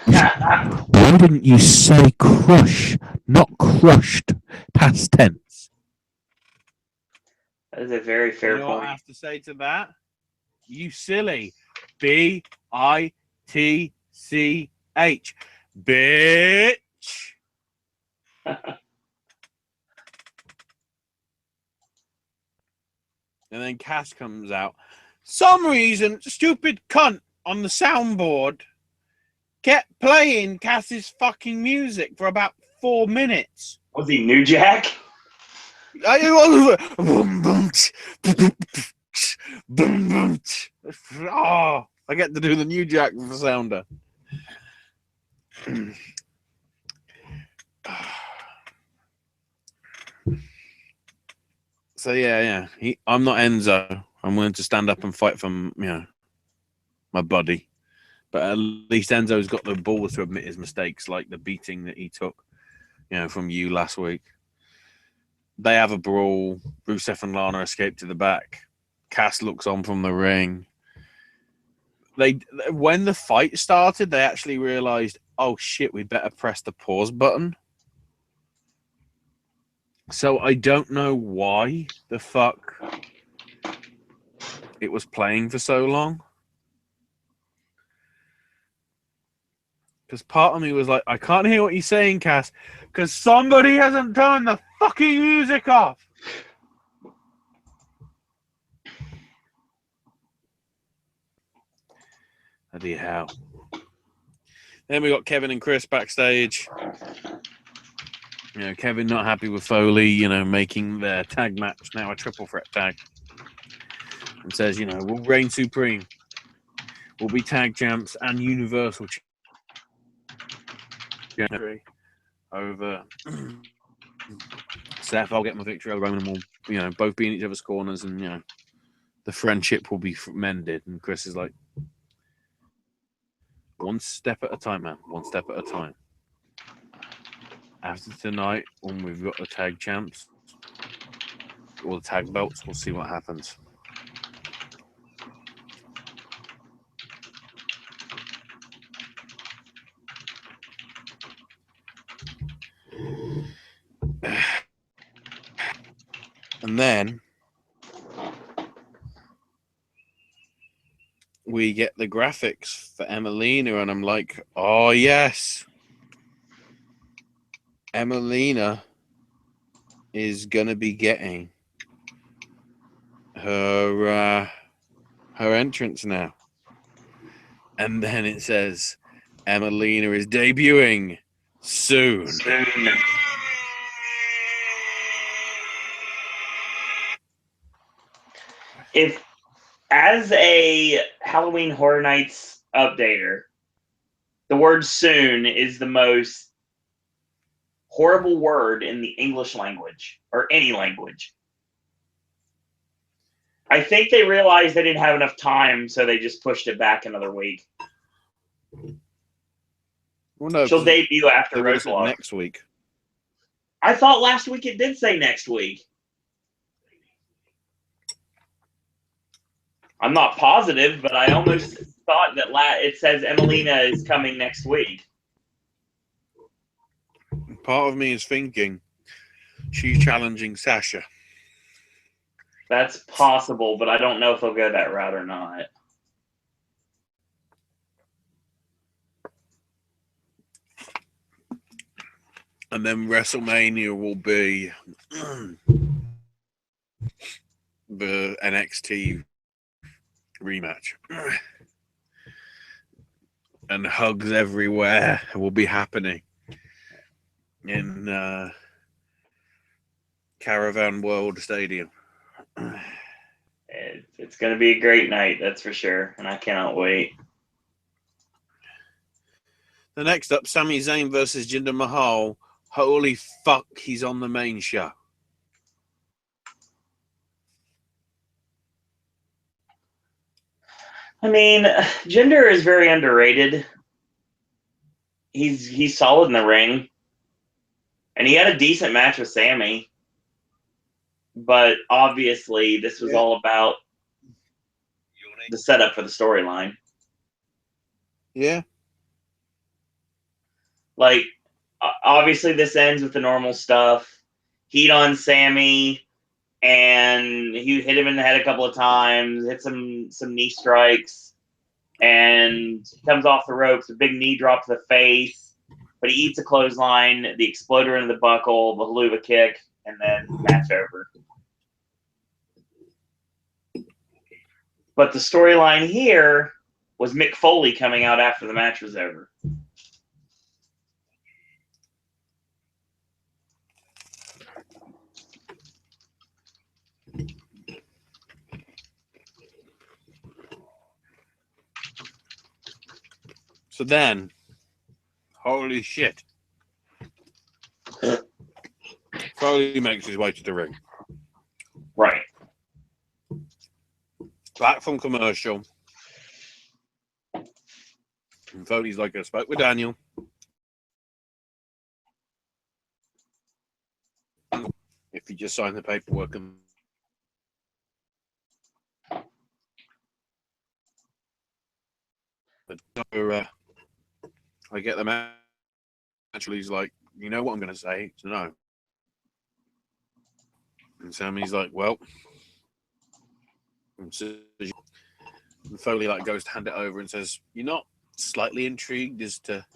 Why didn't you say crush, not crushed, past tense? That is a very fair You know what I point. have to say to that? You silly. B-I-T-C-H. Bitch. And then Cass comes out. Some reason, stupid cunt on the soundboard kept playing Cass's fucking music for about 4 minutes. Was he New Jack? Oh, I get to do the New Jack sounder. So yeah. I'm not Enzo. I'm willing to stand up and fight for my buddy. But at least Enzo's got the balls to admit his mistakes, like the beating that he took, from you last week. They have a brawl. Rusev and Lana escape to the back. Cass looks on from the ring. When the fight started, they actually realized, oh shit, we better press the pause button. So I don't know why the fuck it was playing for so long. Because part of me was like, I can't hear what you're saying, Cass, because somebody hasn't turned the fucking music off. Bloody hell. Then we got Kevin and Chris backstage. Kevin not happy with Foley, making their tag match now a triple threat tag. And says, we'll reign supreme. We'll be tag champs and universal champs over Seth. I'll get my victory over Roman, and we'll, both be in each other's corners, and the friendship will be mended. And Chris is like, one step at a time, man. One step at a time. After tonight, when we've got the tag champs or the tag belts, we'll see what happens. And then we get the graphics for Emelina, and I'm like, oh yes, Emelina is gonna be getting her entrance now. And then it says Emelina is debuting soon. If, as a Halloween Horror Nights updater, the word soon is the most horrible word in the English language, or any language. I think they realized they didn't have enough time, so they just pushed it back another week. Well, no, she'll debut after Roadblock next week. I thought last week it did say next week. I'm not positive, but I almost thought that it says Emelina is coming next week. Part of me is thinking she's challenging Sasha. That's possible, but I don't know if they'll go that route or not. And then WrestleMania will be the NXT rematch. And hugs everywhere will be happening in Caravan World Stadium. It's going to be a great night, that's for sure, and I cannot wait. The next up, Sami Zayn versus Jinder Mahal. Holy fuck, he's on the main show. I mean, Jinder is very underrated. He's solid in the ring, and he had a decent match with Sami. But obviously, this was all about the setup for the storyline. Yeah. Like, obviously, this ends with the normal stuff. Heat on Sami. and he hit him in the head a couple of times, hit some knee strikes, and he comes off the ropes, a big knee drop to the face, but he eats a clothesline, the exploder into the buckle, the haluva kick, and then match over. But the storyline here was Mick Foley coming out after the match was over. So then, holy shit. Foley makes his way to the ring. Right. Back from commercial. And Foley's like, I spoke with Daniel. If you just sign the paperwork and I get the match. Actually, he's like, you know what I'm going to say? It's no. And Sammy's like, well. And Foley like goes to hand it over and says, you're not slightly intrigued as to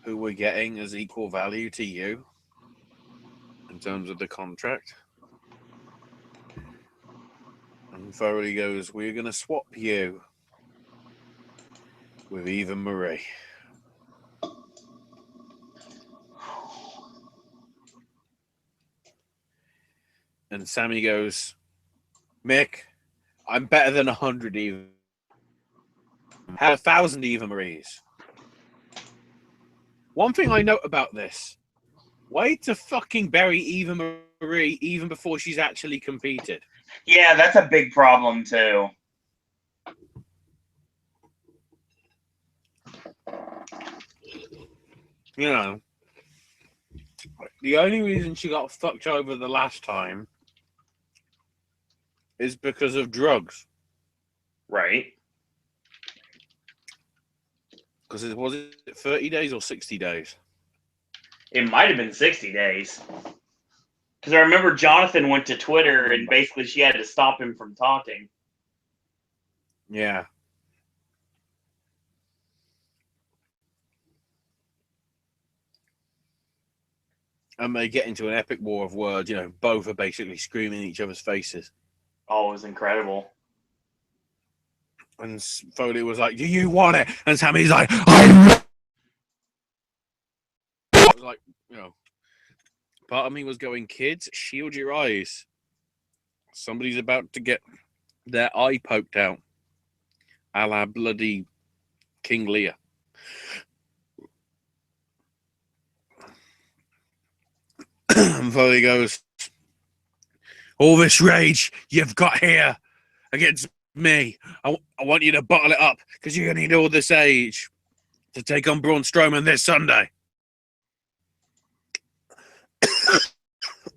who we're getting as equal value to you in terms of the contract? And Foley goes, we're going to swap you with Eva Marie. And Sammy goes, Mick, I'm better than 100 Eva. Had 1,000 Eva Maries. One thing I note about this, way to fucking bury Eva Marie even before she's actually competed. Yeah, that's a big problem too. You know, the only reason she got fucked over the last time is because of drugs. Right. Because was it 30 days or 60 days? It might have been 60 days. Because I remember Jonathan went to Twitter and basically she had to stop him from talking. Yeah. And they get into an epic war of words, you know, both are basically screaming in each other's faces. Oh, it was incredible. And Foley was like, do you want it? And Sammy's like, I was like, you know, part of me was going, kids, shield your eyes. Somebody's about to get their eye poked out. A la bloody King Lear. And Foley goes, all this rage you've got here against me, I want you to bottle it up because you're going to need all this age to take on Braun Strowman this Sunday.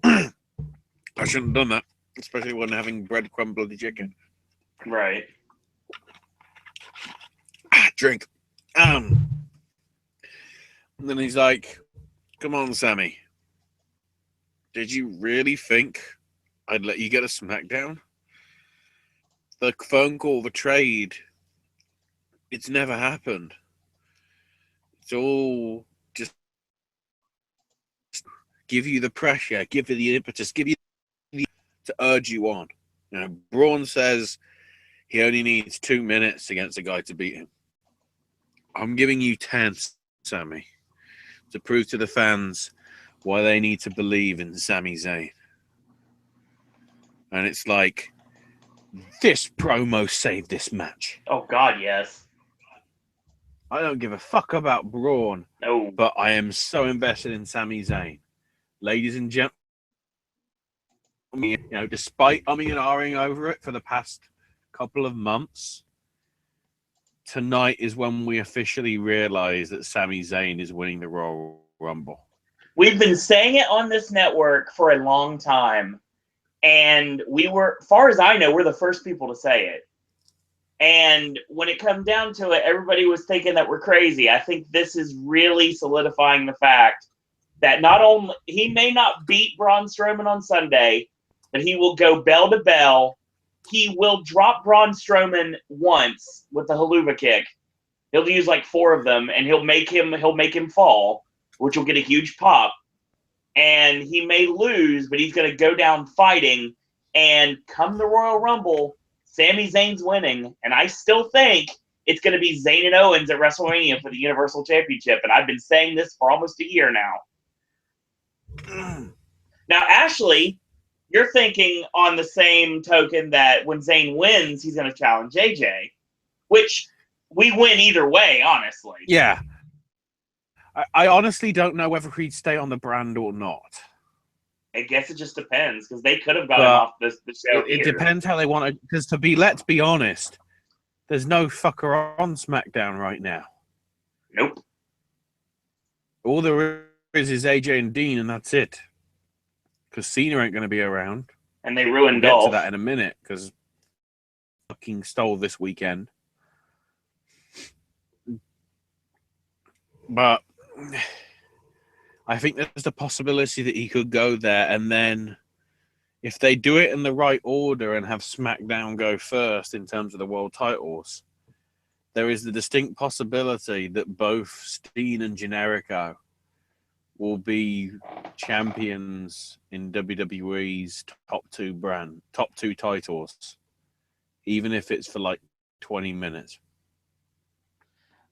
I shouldn't have done that, especially when having breadcrumb bloody chicken. Right. Drink. And then he's like, come on, Sammy. Did you really think I'd let you get a SmackDown? The phone call, the trade, it's never happened. It's all just give you the pressure, give you the impetus, give you to urge you on. You know, Braun says he only needs 2 minutes against a guy to beat him. I'm giving you 10, Sammy, to prove to the fans why they need to believe in Sami Zayn. And it's like, this promo saved this match. Oh, God, yes. I don't give a fuck about Braun, No. but I am so invested in Sami Zayn. Ladies and gentlemen, you know, despite umming and ahhing over it for the past couple of months, tonight is when we officially realize that Sami Zayn is winning the Royal Rumble. We've been saying it on this network for a long time, and we were, far as I know, we're the first people to say it. And when it comes down to it, everybody was thinking that we're crazy. I think this is really solidifying the fact that not only he may not beat Braun Strowman on Sunday, but he will go bell to bell. He will drop Braun Strowman once with the haluva kick. He'll use like 4 of them, and he'll make him fall, which will get a huge pop. And he may lose, but he's going to go down fighting. And come the Royal Rumble, Sami Zayn's winning, and I still think it's going to be Zayn and Owens at WrestleMania for the Universal Championship. And I've been saying this for almost a year now. Now, Ashley, you're thinking on the same token that when Zayn wins, he's going to challenge AJ, which we win either way, honestly. Yeah. I honestly don't know whether he'd stay on the brand or not. I guess it just depends, because they could have got him off the show. It depends how they want it. Because let's be honest, there's no fucker on SmackDown right now. Nope. All there is AJ and Dean, and that's it. Because Cena ain't going to be around. And they ruined We'll Dolph. get to that in a minute, because fucking stole this weekend. But I think there's the possibility that he could go there, and then if they do it in the right order and have SmackDown go first in terms of the world titles, there is the distinct possibility that both Steen and Generico will be champions in WWE's top two titles, even if it's for like 20 minutes.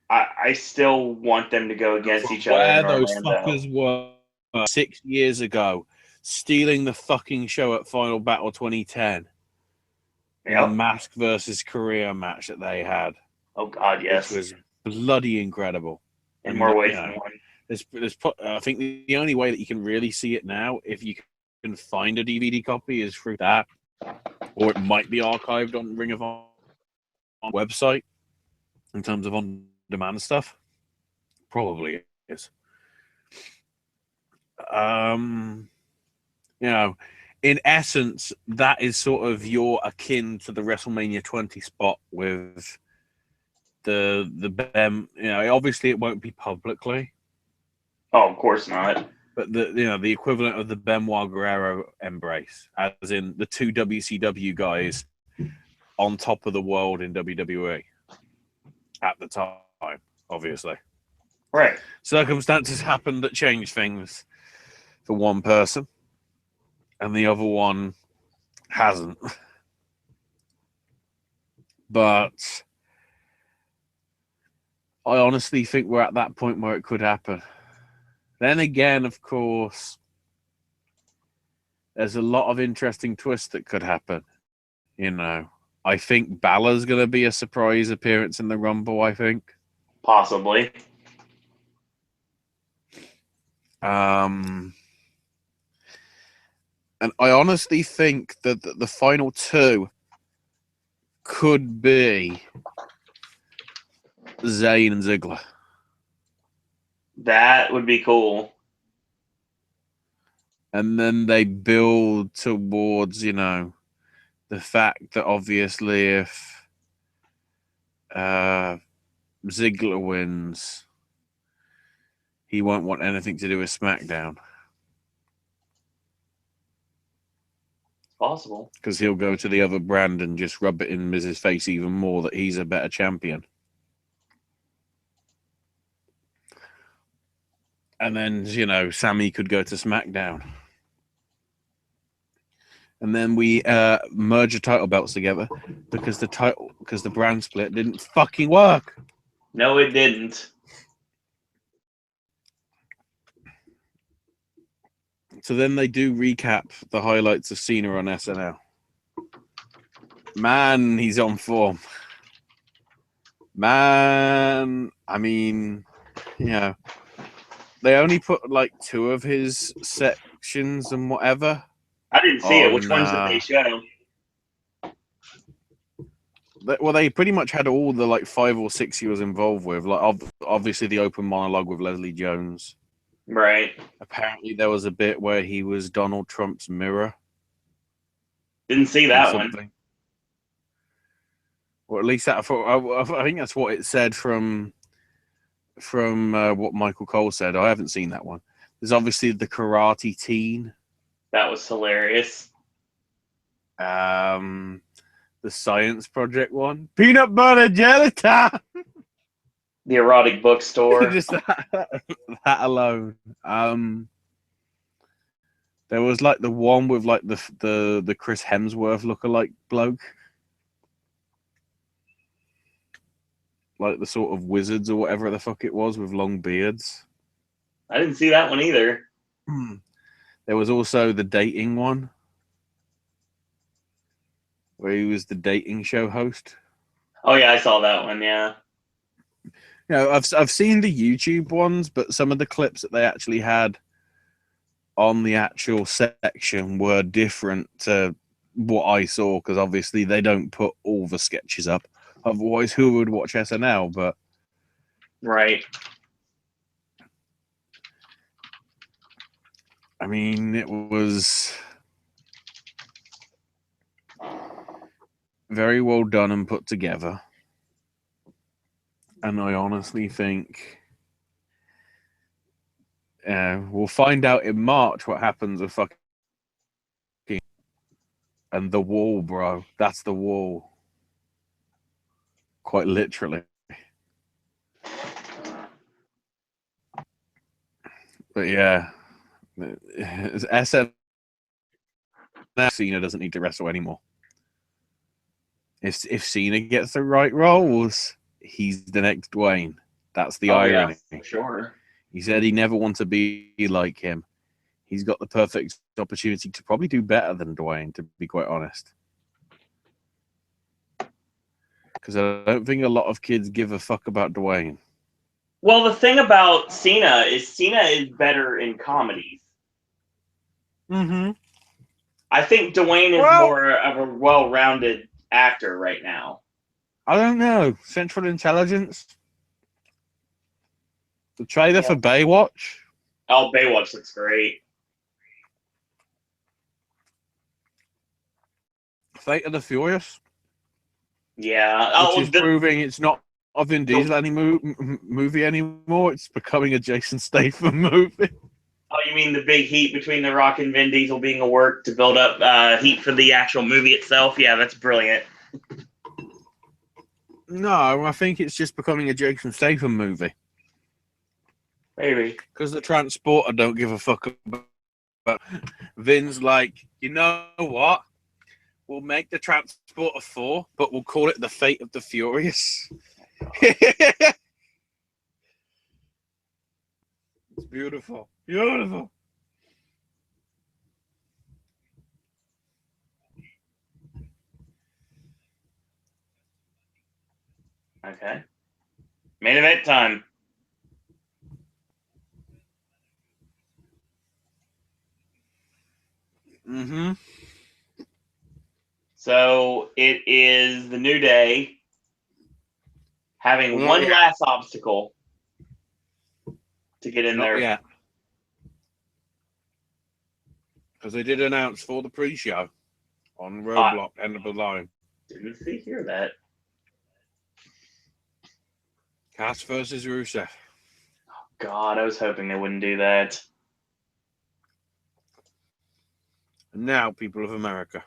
I still want them to go against each other. Where in those Orlando. fuckers were 6 years ago, stealing the fucking show at Final Battle 2010. Yep. The Mask versus Korea match that they had. Oh, God, yes. Which was bloody incredible. In more ways than one. I think the only way that you can really see it now, if you can find a DVD copy, is through that. Or it might be archived on Ring of Honor website in terms of on-demand stuff. Probably is. In essence, that is sort of your akin to the WrestleMania 20 spot with the BEM. Obviously it won't be publicly. Oh, of course not. But the equivalent of the Benoit Guerrero embrace, as in the 2 WCW guys on top of the world in WWE at the time, obviously. Right. Circumstances happened that changed things for one person, and the other one hasn't. But I honestly think we're at that point where it could happen. Then again, of course, there's a lot of interesting twists that could happen. I think Balor's going to be a surprise appearance in the Rumble, I think. Possibly. And I honestly think that the final 2 could be Zayn and Ziggler. That would be cool. And then they build towards, the fact that obviously if Ziggler wins, he won't want anything to do with SmackDown. Possible. Because he'll go to the other brand and just rub it in Miz's face even more that he's a better champion. And then, Sammy could go to SmackDown. And then we merge the title belts together because the brand split didn't fucking work. No, it didn't. So then they do recap the highlights of Cena on SNL. Man, he's on form. Man, I mean, they only put like 2 of his sections and whatever. I didn't see it. Which ones did they show? They pretty much had all the like 5 or 6 he was involved with. Like obviously the open monologue with Leslie Jones. Right. Apparently there was a bit where he was Donald Trump's mirror. Didn't see that one. Or at least I think that's what it said from what Michael Cole said. I haven't seen that one. There's obviously the Karate Teen. That was hilarious. The Science Project one. Peanut butter jelly time. The erotic bookstore. Just that alone. There was like the one with like the Chris Hemsworth lookalike bloke. Like the sort of wizards or whatever the fuck it was with long beards. I didn't see that one either. There was also the dating one, where he was the dating show host. Oh yeah, I saw that one. Yeah. You know, I've seen the YouTube ones, but some of the clips that they actually had on the actual section were different to what I saw, because obviously they don't put all the sketches up. Otherwise, who would watch SNL? But right. I mean, it was very well done and put together. And I honestly think we'll find out in March what happens with fucking and the wall, bro. That's the wall. Quite literally. But yeah, SN Cena doesn't need to wrestle anymore. If Cena gets the right roles, he's the next Dwayne. That's the irony. Yeah, for sure. He said he never wants to be like him. He's got the perfect opportunity to probably do better than Dwayne, to be quite honest. Because I don't think a lot of kids give a fuck about Dwayne. Well, the thing about Cena is better in comedies. Mm-hmm. I think Dwayne is more of a well-rounded actor right now. I don't know. Central Intelligence? The trailer for Baywatch? Oh, Baywatch looks great. Fate of the Furious? Yeah. Which is proving it's not a Vin Diesel movie anymore. It's becoming a Jason Statham movie. Oh, you mean the big heat between The Rock and Vin Diesel being a work to build up heat for the actual movie itself? Yeah, that's brilliant. No, I think it's just becoming a Jason Statham movie. Maybe. Because the Transporter don't give a fuck about Vin's like, you know what? We'll make the Transporter 4, but we'll call it the Fate of the Furious. It's beautiful. Beautiful. Okay. Main event time. Mm-hmm. So it is the New Day having one last obstacle to get in there. Yeah. Because they did announce for the pre-show on Roadblock, End of the Line. Didn't see hear that. Cass versus Rusev. Oh, God, I was hoping they wouldn't do that. And now, people of America,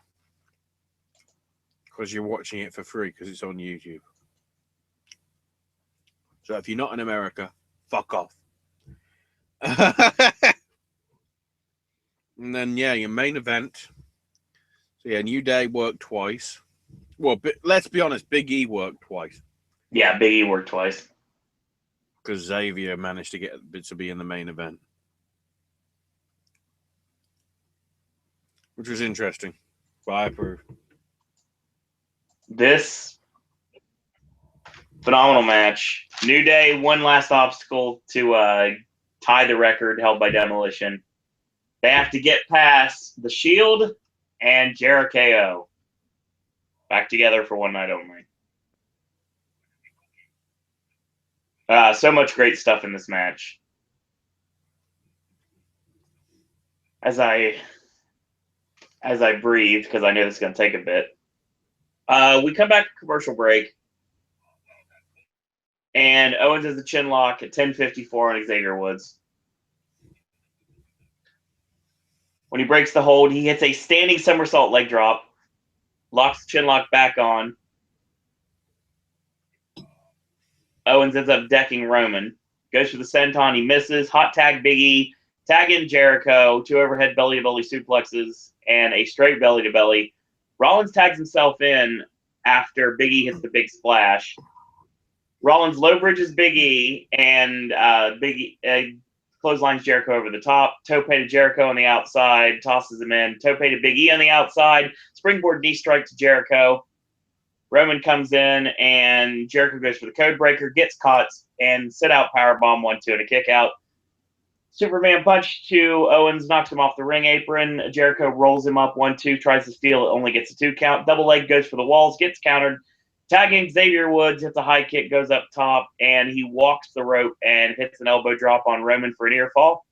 because you're watching it for free because it's on YouTube. So if you're not in America, fuck off. And then, yeah, your main event. So, yeah, New Day worked twice. Well, let's be honest, Big E worked twice. Yeah, Big E worked twice. Because Xavier managed to get to be in the main event. Which was interesting. But I approve. This phenomenal match. New Day, one last obstacle to tie the record held by Demolition. They have to get past The Shield and Jericho. Back together for one night only. So much great stuff in this match. As I breathe, because I know this is going to take a bit. We come back to commercial break. And Owens has the chin lock at 10:54 on Xavier Woods. When he breaks the hold, he hits a standing somersault leg drop locks the chin lock back on. Owens ends up decking Roman. Goes for the senton. He misses. Hot tag Big E. Tag in Jericho. 2 overhead belly-to-belly suplexes and a straight belly-to-belly. Rollins tags himself in after Big E hits the big splash. Rollins low bridges Big E and Big E clotheslines Jericho over the top. Tope to Jericho on the outside. Tosses him in. Tope to Big E on the outside. Springboard knee strike to Jericho. Roman comes in, and Jericho goes for the code breaker, gets caught, and sit out powerbomb 1-2 and a kick out. Superman punch to Owens, knocks him off the ring apron. Jericho rolls him up 1-2, tries to steal it, only gets a 2 count. Double leg goes for the walls, gets countered. Tagging Xavier Woods, hits a high kick, goes up top, and he walks the rope and hits an elbow drop on Roman for a near fall.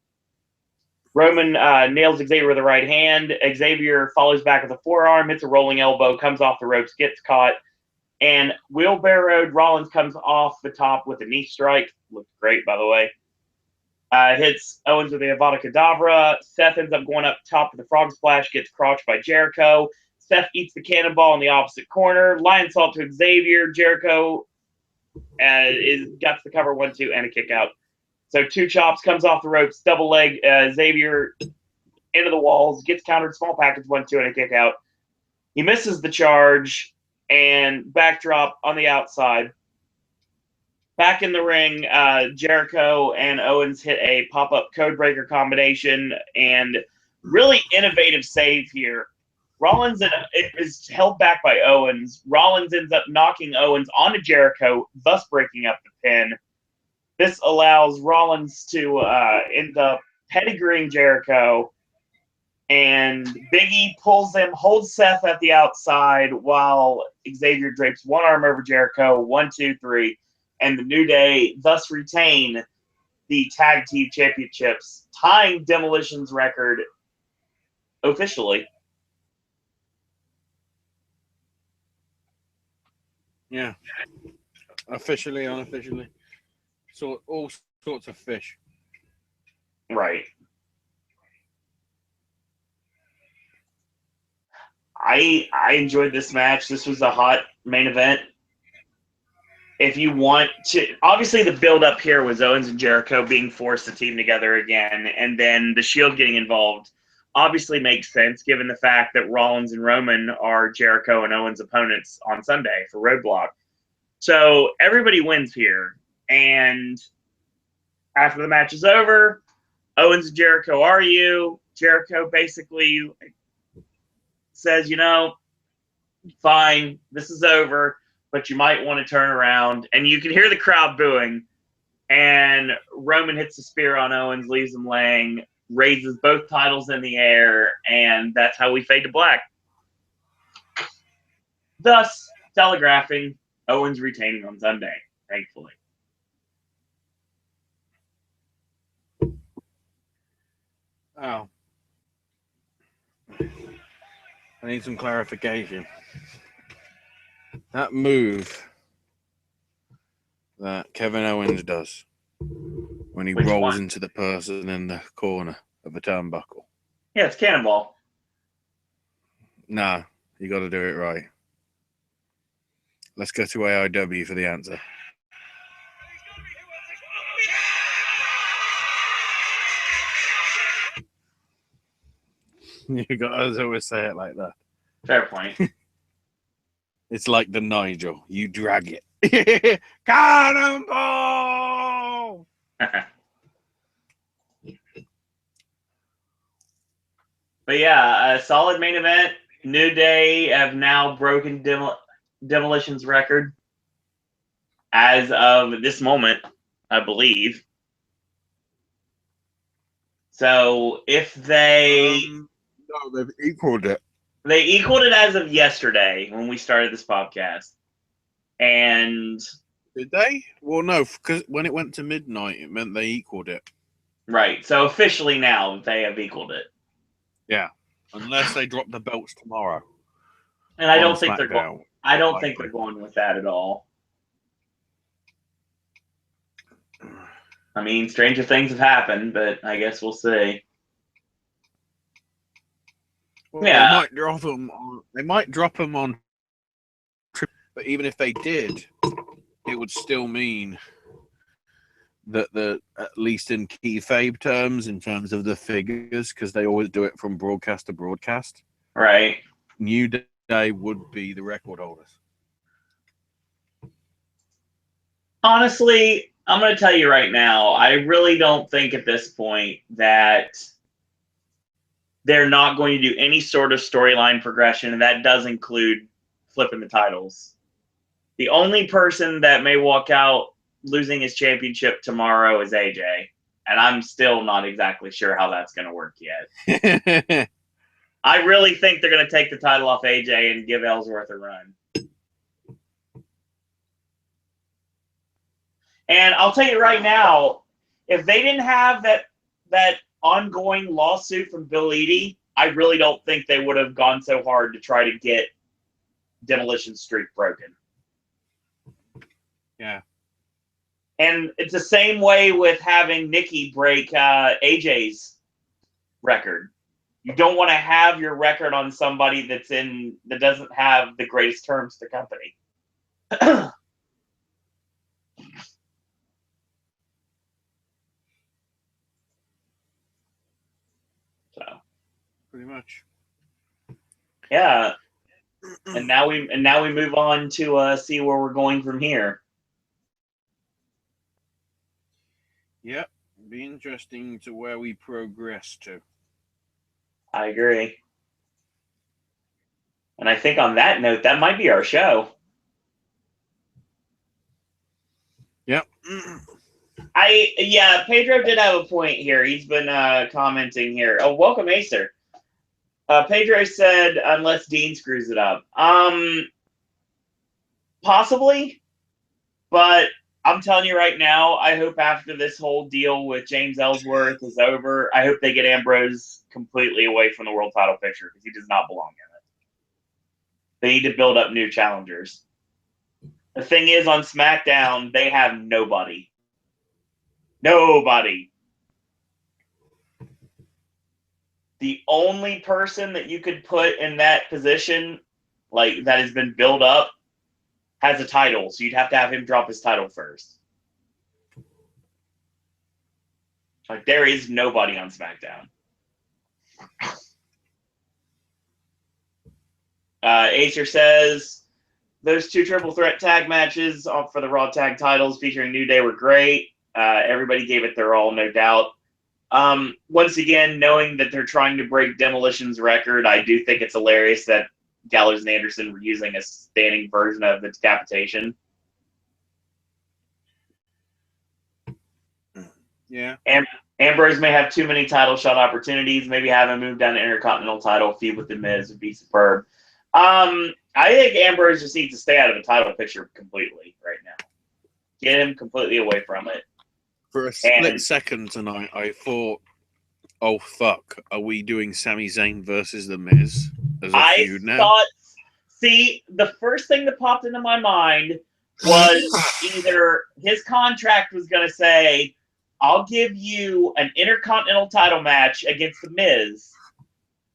Roman nails Xavier with the right hand. Xavier follows back with a forearm, hits a rolling elbow, comes off the ropes, gets caught, and wheelbarrowed. Rollins comes off the top with a knee strike. Looked great, by the way. Hits Owens with the Avada Kedavra. Seth ends up going up top with the frog splash, gets crotched by Jericho. Seth eats the cannonball in the opposite corner. Lion salt to Xavier. Jericho gets the cover 1-2 and a kick out. So 2 chops, comes off the ropes, double leg, Xavier into the walls, gets countered, small package 1-2 and a kick out. He misses the charge and backdrop on the outside. Back in the ring, Jericho and Owens hit a pop-up codebreaker combination and really innovative save here. Rollins is held back by Owens. Rollins ends up knocking Owens onto Jericho, thus breaking up the pin. This allows Rollins to end up pedigreeing Jericho, and Big E pulls him, holds Seth at the outside while Xavier drapes one arm over Jericho, 1, 2, 3, and the New Day thus retain the Tag Team Championships, tying Demolition's record officially. Yeah. Officially, unofficially. So all sorts of fish. Right. I enjoyed this match. This was a hot main event. If you want to, obviously the build up here was Owens and Jericho being forced to team together again, and then the Shield getting involved obviously makes sense given the fact that Rollins and Roman are Jericho and Owens' opponents on Sunday for Roadblock. So everybody wins here. And after the match is over, Owens and Jericho argue. Jericho basically says, fine, this is over, but you might want to turn around. And you can hear the crowd booing. And Roman hits the spear on Owens, leaves him laying, raises both titles in the air, and that's how we fade to black. Thus, telegraphing Owens retaining on Sunday, thankfully. Oh. I need some clarification. That move that Kevin Owens does when he rolls into the person in the corner of a turnbuckle. Yeah, it's Cannonball. Nah, you got to do it right. Let's go to AIW for the answer. You got to always say it like that. Fair point. It's like the Nigel. You drag it. Cannonball! But yeah, a solid main event. New Day have now broken Demolition's record as of this moment, I believe. So if they... no, they've equaled it. They equaled it as of yesterday when we started this podcast. And... Did they? Well, no, because when it went to midnight, it meant they equaled it. Right. So officially now, they have equaled it. Yeah. Unless they drop the belts tomorrow. And I don't think they're going. I don't think they're going with that at all. I mean, stranger things have happened, but I guess we'll see. Well, Yeah. they might drop them. They might drop them on. But even if they did, it would still mean that at least in kayfabe terms, in terms of the figures, because they always do it from broadcast to broadcast. Right. New Day would be the record holders. Honestly, I'm going to tell you right now, I really don't think at this point that they're not going to do any sort of storyline progression, and that does include flipping the titles. The only person that may walk out losing his championship tomorrow is AJ, and I'm still not exactly sure how that's going to work yet. I really think they're going to take the title off AJ and give Ellsworth a run. And I'll tell you right now, if they didn't have that ongoing lawsuit from Bill Eadie, I really don't think they would have gone so hard to try to get Demolition Streak broken. Yeah. And it's the same way with having Nikki break AJ's record. You don't want to have your record on somebody that doesn't have the greatest terms to the company. So Pretty much. yeah. And now we move on to see where we're going from here. Yep. Be interesting to where we progress to. I agree. And I think on that note, that might be our show. Yep. Pedro did have a point here. He's been commenting here. Oh, welcome, Acer. Pedro said, unless Dean screws it up. Possibly, but I'm telling you right now, I hope after this whole deal with James Ellsworth is over, I hope they get Ambrose completely away from the world title picture because he does not belong in it. They need to build up new challengers. The thing is, on SmackDown, they have nobody. Nobody. The only person that you could put in that position, like that has been built up, has a title, so you'd have to have him drop his title first. Like, there is nobody on SmackDown. Acer says, those 2 triple threat tag matches for the Raw tag titles featuring New Day were great. Everybody gave it their all, no doubt. Once again, knowing that they're trying to break Demolition's record, I do think it's hilarious that Gallows and Anderson were using a standing version of the decapitation. Yeah. Ambrose may have too many title shot opportunities. Maybe have him move down to Intercontinental title feud with The Miz would be superb. I think Ambrose just needs to stay out of the title picture completely right now. Get him completely away from it. For a split second tonight, I thought, oh, fuck, are we doing Sami Zayn versus The Miz as a feud now? See, the first thing that popped into my mind was either his contract was going to say, I'll give you an Intercontinental title match against The Miz,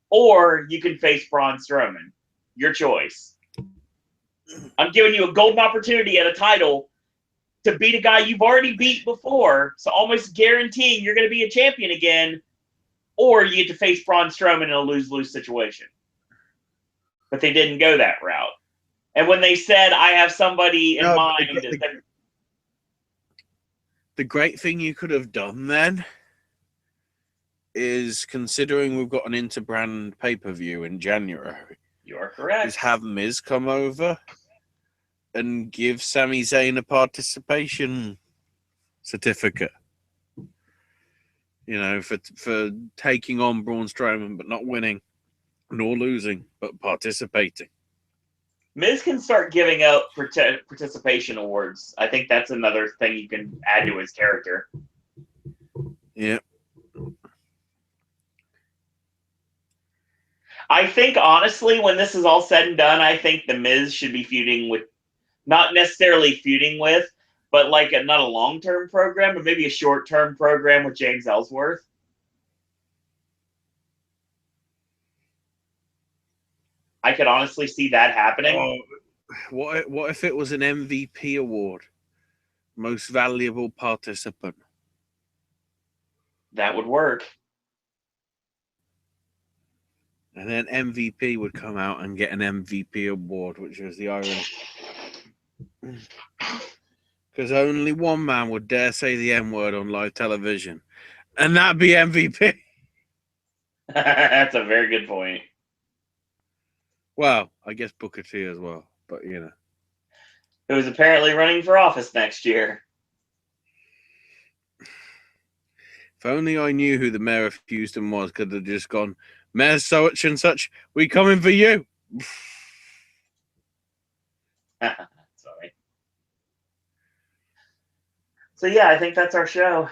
or you can face Braun Strowman. Your choice. I'm giving you a golden opportunity at a title to beat a guy you've already beat before, so almost guaranteeing you're going to be a champion again, or you get to face Braun Strowman in a lose-lose situation. But they didn't go that route. And when they said, I have somebody in mind... The great thing you could have done then is, considering we've got an Interbrand pay-per-view in January, you are correct, is have Miz come over and give Sami Zayn a participation certificate. You know, for taking on Braun Strowman, but not winning, nor losing, but participating. Miz can start giving out participation awards. I think that's another thing you can add to his character. Yeah. I think, honestly, when this is all said and done, I think The Miz should be feuding with, not necessarily feuding with, but like not a long-term program, but maybe a short-term program with James Ellsworth. I could honestly see that happening. What if it was an MVP award? Most valuable participant. That would work. And then MVP would come out and get an MVP award, which was the irony. Because only one man would dare say the N word on live television, and that'd be MVP. That's a very good point. Well, I guess Booker T as well, but you know. Who's apparently running for office next year. If only I knew who the mayor of Houston was, could have just gone, Mayor such and such, we coming for you. Sorry. So yeah, I think that's our show.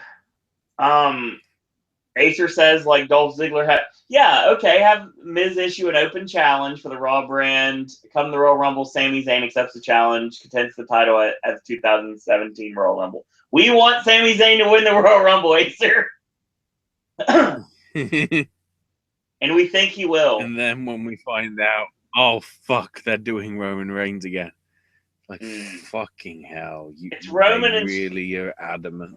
Acer says like Dolph Ziggler had, yeah, okay, have Miz issue an open challenge for the Raw brand. Come the Royal Rumble, Sami Zayn accepts the challenge, contends the title at the 2017 Royal Rumble. We want Sami Zayn to win the Royal Rumble, Acer. And we think he will. And then when we find out, oh fuck, they're doing Roman Reigns again. Like fucking hell, it's Roman and really are adamant.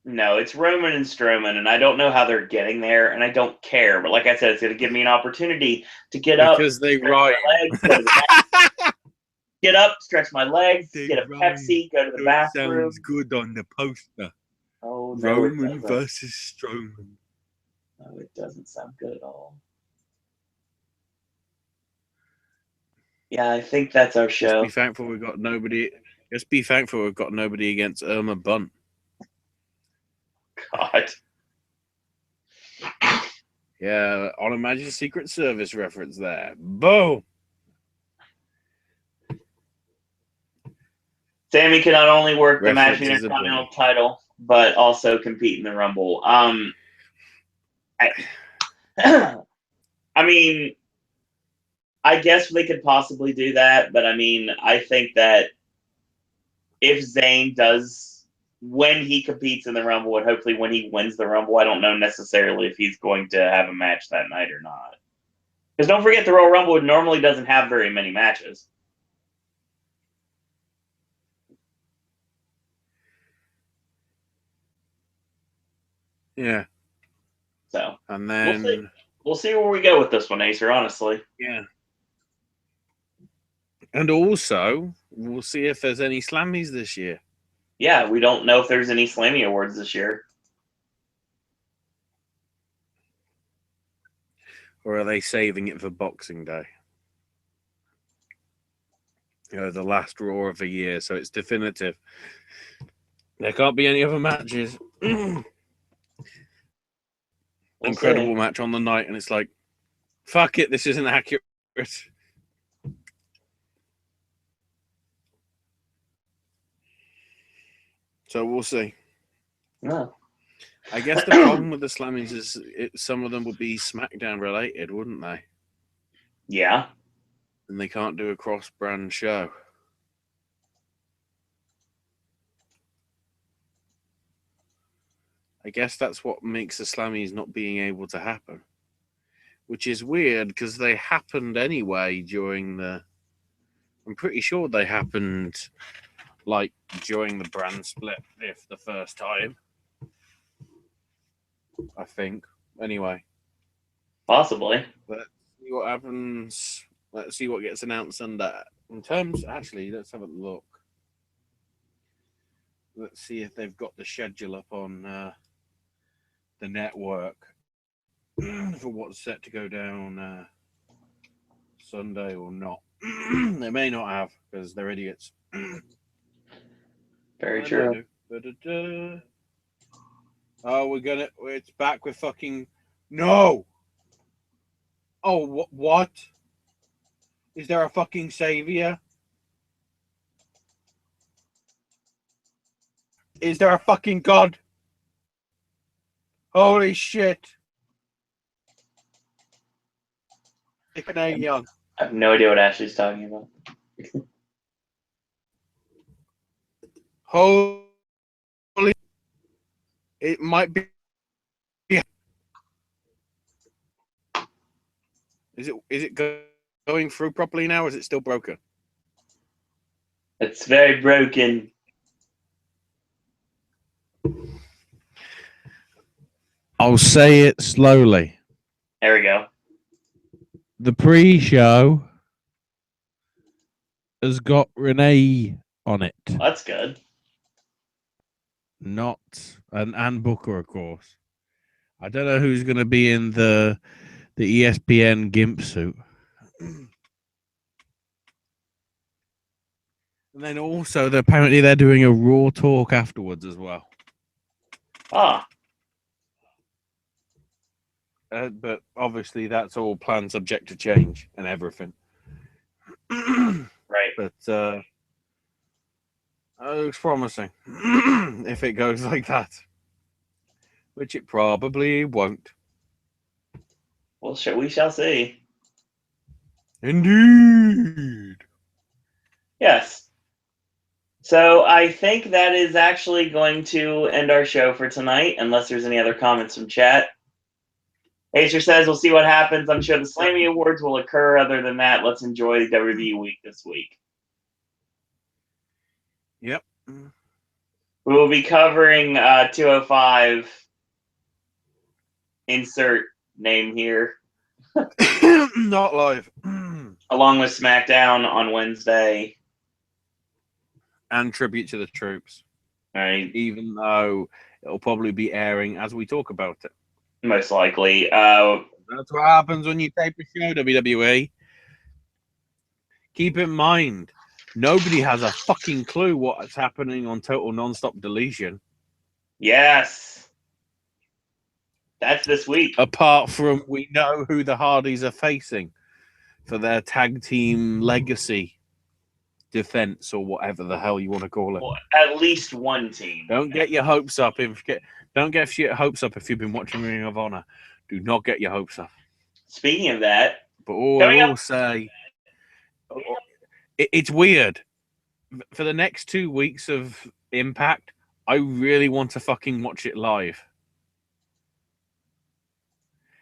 No, it's Roman and Strowman, and I don't know how they're getting there, and I don't care. But like I said, it's going to give me an opportunity to get up, because they rhyme. Get up, stretch my legs, get a Pepsi, go to the bathroom. Sounds good on the poster. Oh, no, Roman versus Strowman. No, it doesn't sound good at all. Yeah, I think that's our show. Just be thankful we've got nobody. Just be thankful we've got nobody against Irma Bunt. God. Yeah, on a Magic Secret Service reference there. Boom. Sammy can not only work the Match Intercontinental title, but also compete in the Rumble. I mean, I guess they could possibly do that, but I mean, I think that if Zayn does, when he competes in the Rumble, and hopefully when he wins the Rumble, I don't know necessarily if he's going to have a match that night or not. Because don't forget, the Royal Rumble normally doesn't have very many matches. Yeah. So, and then we'll see where we go with this one, Acer, honestly. Yeah. And also, we'll see if there's any Slammies this year. Yeah, we don't know if there's any Slammy Awards this year. Or are they saving it for Boxing Day? You know, the last Raw of the year, so it's definitive. There can't be any other matches. Incredible match on the night, and it's like, fuck it, this isn't accurate. So we'll see. No. I guess the problem with the Slammies is some of them would be SmackDown related, wouldn't they? Yeah. And they can't do a cross-brand show. I guess that's what makes the Slammies not being able to happen. Which is weird, because they happened anyway during the... I'm pretty sure they happened, like, during the brand split, if the first time. I think. Anyway. Possibly. Let's see what happens. Let's see what gets announced on that. In terms... Actually, let's have a look. Let's see if they've got the schedule up on the network for what's set to go down Sunday or not. They may not have, because they're idiots. Very true. Oh, it's back with fucking... No! Oh, what? Is there a fucking savior? Is there a fucking god? Holy shit. Young. I have no idea what Ashley's talking about. Holy. It might be. Is it good? going through properly now, or is it still broken? It's very broken. I'll say it slowly. There we go. The pre-show has got Renee on it, That's good. not and Booker, of course. I don't know who's going to be in the ESPN gimp suit. And then also, apparently they're doing a Raw talk afterwards as well. Ah, But obviously that's all planned subject to change and everything. right. But it looks promising if it goes like that, which it probably won't. Well, we shall see. Indeed. Yes. So I think that is actually going to end our show for tonight, unless there's any other comments from chat. Acer says, we'll see what happens. I'm sure the Slammy Awards will occur. Other than that, let's enjoy the WWE week this week. Yep. We will be covering 205. Insert name here. Not live. Along with SmackDown on Wednesday. And tribute to the troops. Right. Even though it'll probably be airing as we talk about it. Most likely. That's what happens when you tape a show, WWE. Keep in mind, nobody has a fucking clue what's happening on Total Nonstop Deletion. Yes. That's this week. Apart from we know who the Hardys are facing for their tag team legacy defense or whatever the hell you want to call it. Well, at least one team. Don't get your hopes up don't get your hopes up if you've been watching Ring of Honor. Do not get your hopes up. Speaking of that, but all I will say, it's weird. For the next 2 weeks of Impact, I really want to fucking watch it live.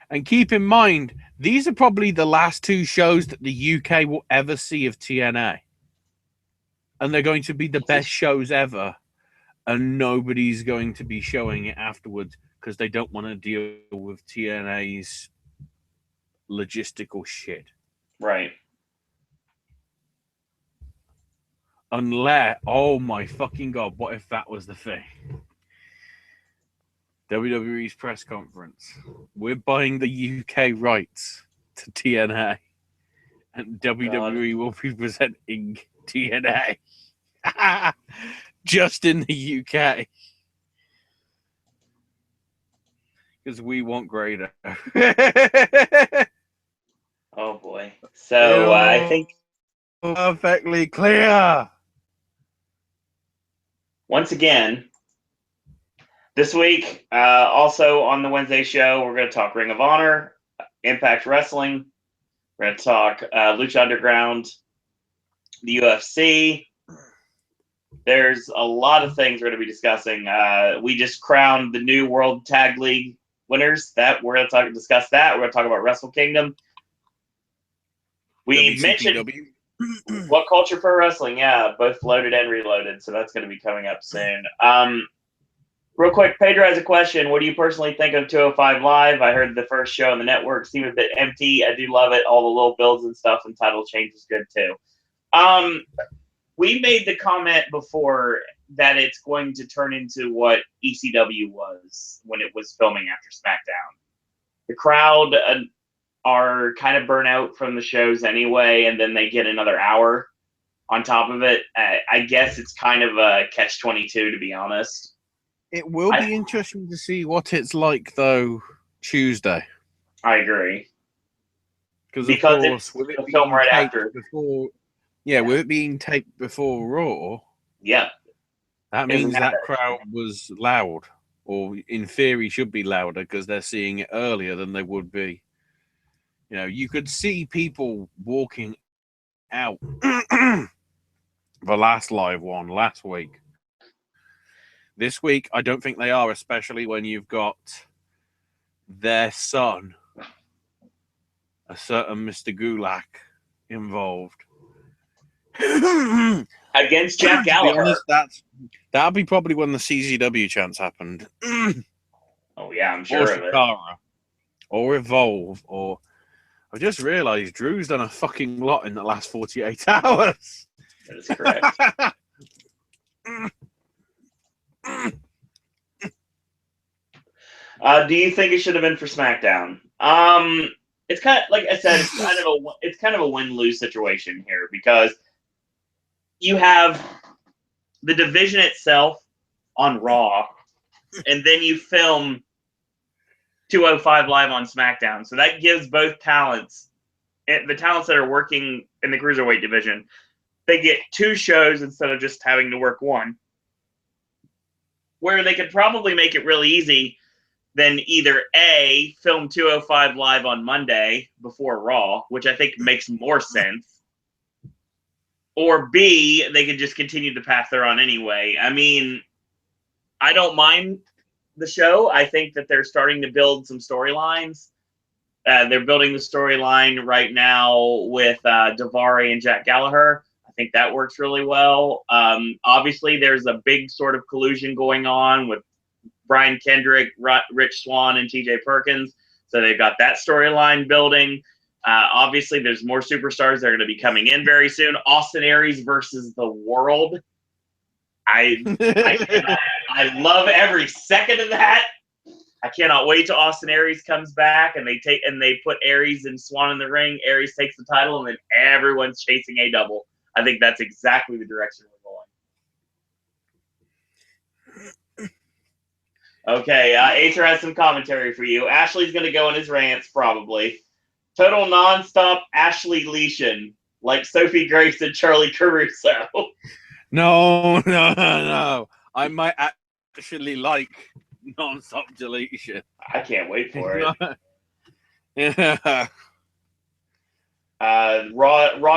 And keep in mind, these are probably the last 2 shows that the UK will ever see of TNA. And they're going to be the best shows ever. And nobody's going to be showing it afterwards because they don't want to deal with TNA's logistical shit. Right. Unless, oh my fucking God, what if that was the thing? WWE's press conference. We're buying the UK rights to TNA. And WWE will be presenting TNA. Just in the UK. Because we want greater. Oh boy. So I think perfectly clear. Once again, this week, also on the Wednesday show, we're going to talk Ring of Honor, Impact Wrestling. We're going to talk Lucha Underground, the UFC. There's a lot of things we're going to be discussing. We just crowned the new World Tag League winners. That we're going to discuss that. We're going to talk about Wrestle Kingdom. We mentioned What Culture Pro Wrestling. Yeah, both loaded and reloaded. So that's going to be coming up soon. Real quick, Pedro has a question. What do you personally think of 205 Live? I heard the first show on the network seemed a bit empty. I do love it. All the little builds and stuff and title change is good too. We made the comment before that it's going to turn into what ECW was when it was filming after SmackDown. The crowd are kind of burnt out from the shows anyway, and then they get another hour on top of it. I guess it's kind of a catch-22, to be honest. It will be interesting to see what it's like, though, Tuesday. I agree. Because of course, with it film right after. With it being taped before Raw, that means that crowd was loud, or in theory should be louder because they're seeing it earlier than they would be. You know, you could see people walking out the last live one last week. This week, I don't think they are, especially when you've got their son, a certain Mr. Gulak, involved. Against Jack To be Gallagher. honest, that'll be probably when the CZW chance happened. Oh, yeah, I'm Or sure of it. Sakara. Or Evolve. Or I just realised Drew's done a fucking lot in the last 48 hours. That is correct. Do you think it should have been for SmackDown? It's kind of like I said. It's kind of a win-lose situation here because you have the division itself on Raw, and then you film 205 Live on SmackDown. So that gives both talents, the talents that are working in the Cruiserweight division, they get two shows instead of just having to work one. Where they could probably make it really easy, then either A, film 205 Live on Monday before Raw, which I think makes more sense, or B, they could just continue the path they're on anyway. I mean, I don't mind the show. I think that they're starting to build some storylines. They're building the storyline right now with Daivari and Jack Gallagher. I think that works really well. Obviously, there's a big sort of collusion going on with Brian Kendrick, Rich Swann, and TJ Perkins. So they've got that storyline building. Obviously, there's more superstars that are going to be coming in very soon. Austin Aries versus the World. I love every second of that. I cannot wait till Austin Aries comes back and they put Aries and Swan in the ring. Aries takes the title and then everyone's chasing a double. I think that's exactly the direction we're going. Okay, Acer has some commentary for you. Ashley's going to go in his rants probably. Total nonstop Ashley Leishon, like Sophie Grace and Charlie Caruso. No. I might actually like nonstop deletion. I can't wait for it. Yeah. Raw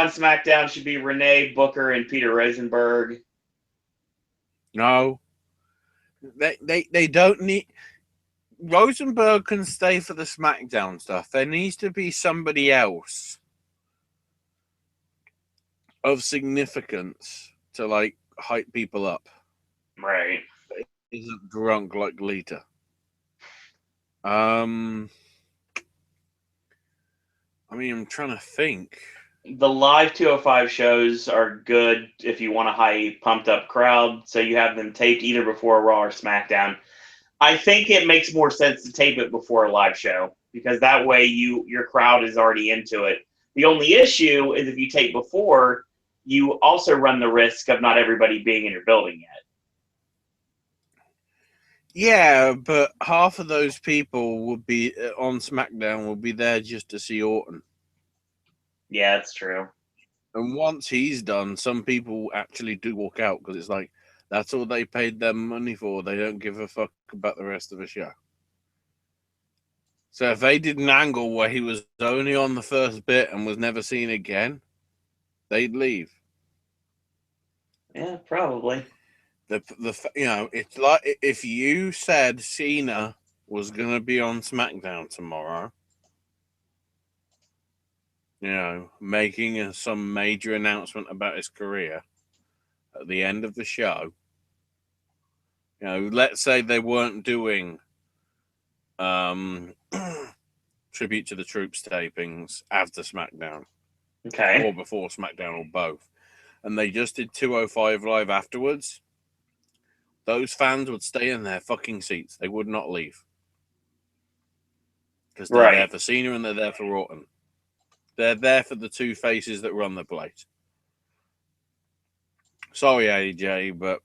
and SmackDown should be Renee, Booker, and Peter Rosenberg. No. They don't need... Rosenberg can stay for the SmackDown stuff. There needs to be somebody else of significance to, like, hype people up. Right. Isn't drunk like Lita. I mean, I'm trying to think. The live 205 shows are good if you want a high pumped up crowd, so you have them taped either before Raw or SmackDown. I think it makes more sense to tape it before a live show because that way your crowd is already into it. The only issue is if you tape before, you also run the risk of not everybody being in your building yet. Yeah, but half of those people would be on SmackDown will be there just to see Orton. Yeah, that's true. And once he's done, some people actually do walk out because it's like, that's all they paid their money for. They don't give a fuck about the rest of the show. So if they did an angle where he was only on the first bit and was never seen again, they'd leave. Yeah, probably. It's like if you said Cena was gonna be on SmackDown tomorrow, making some major announcement about his career at the end of the show. Let's say they weren't doing tribute to the troops tapings after SmackDown, Okay. or before SmackDown, or both, and they just did 205 Live afterwards. Those fans would stay in their fucking seats. They would not leave. Because they're there for Cena and they're there for Orton. They're there for the two faces that run the place. Sorry, AJ, but,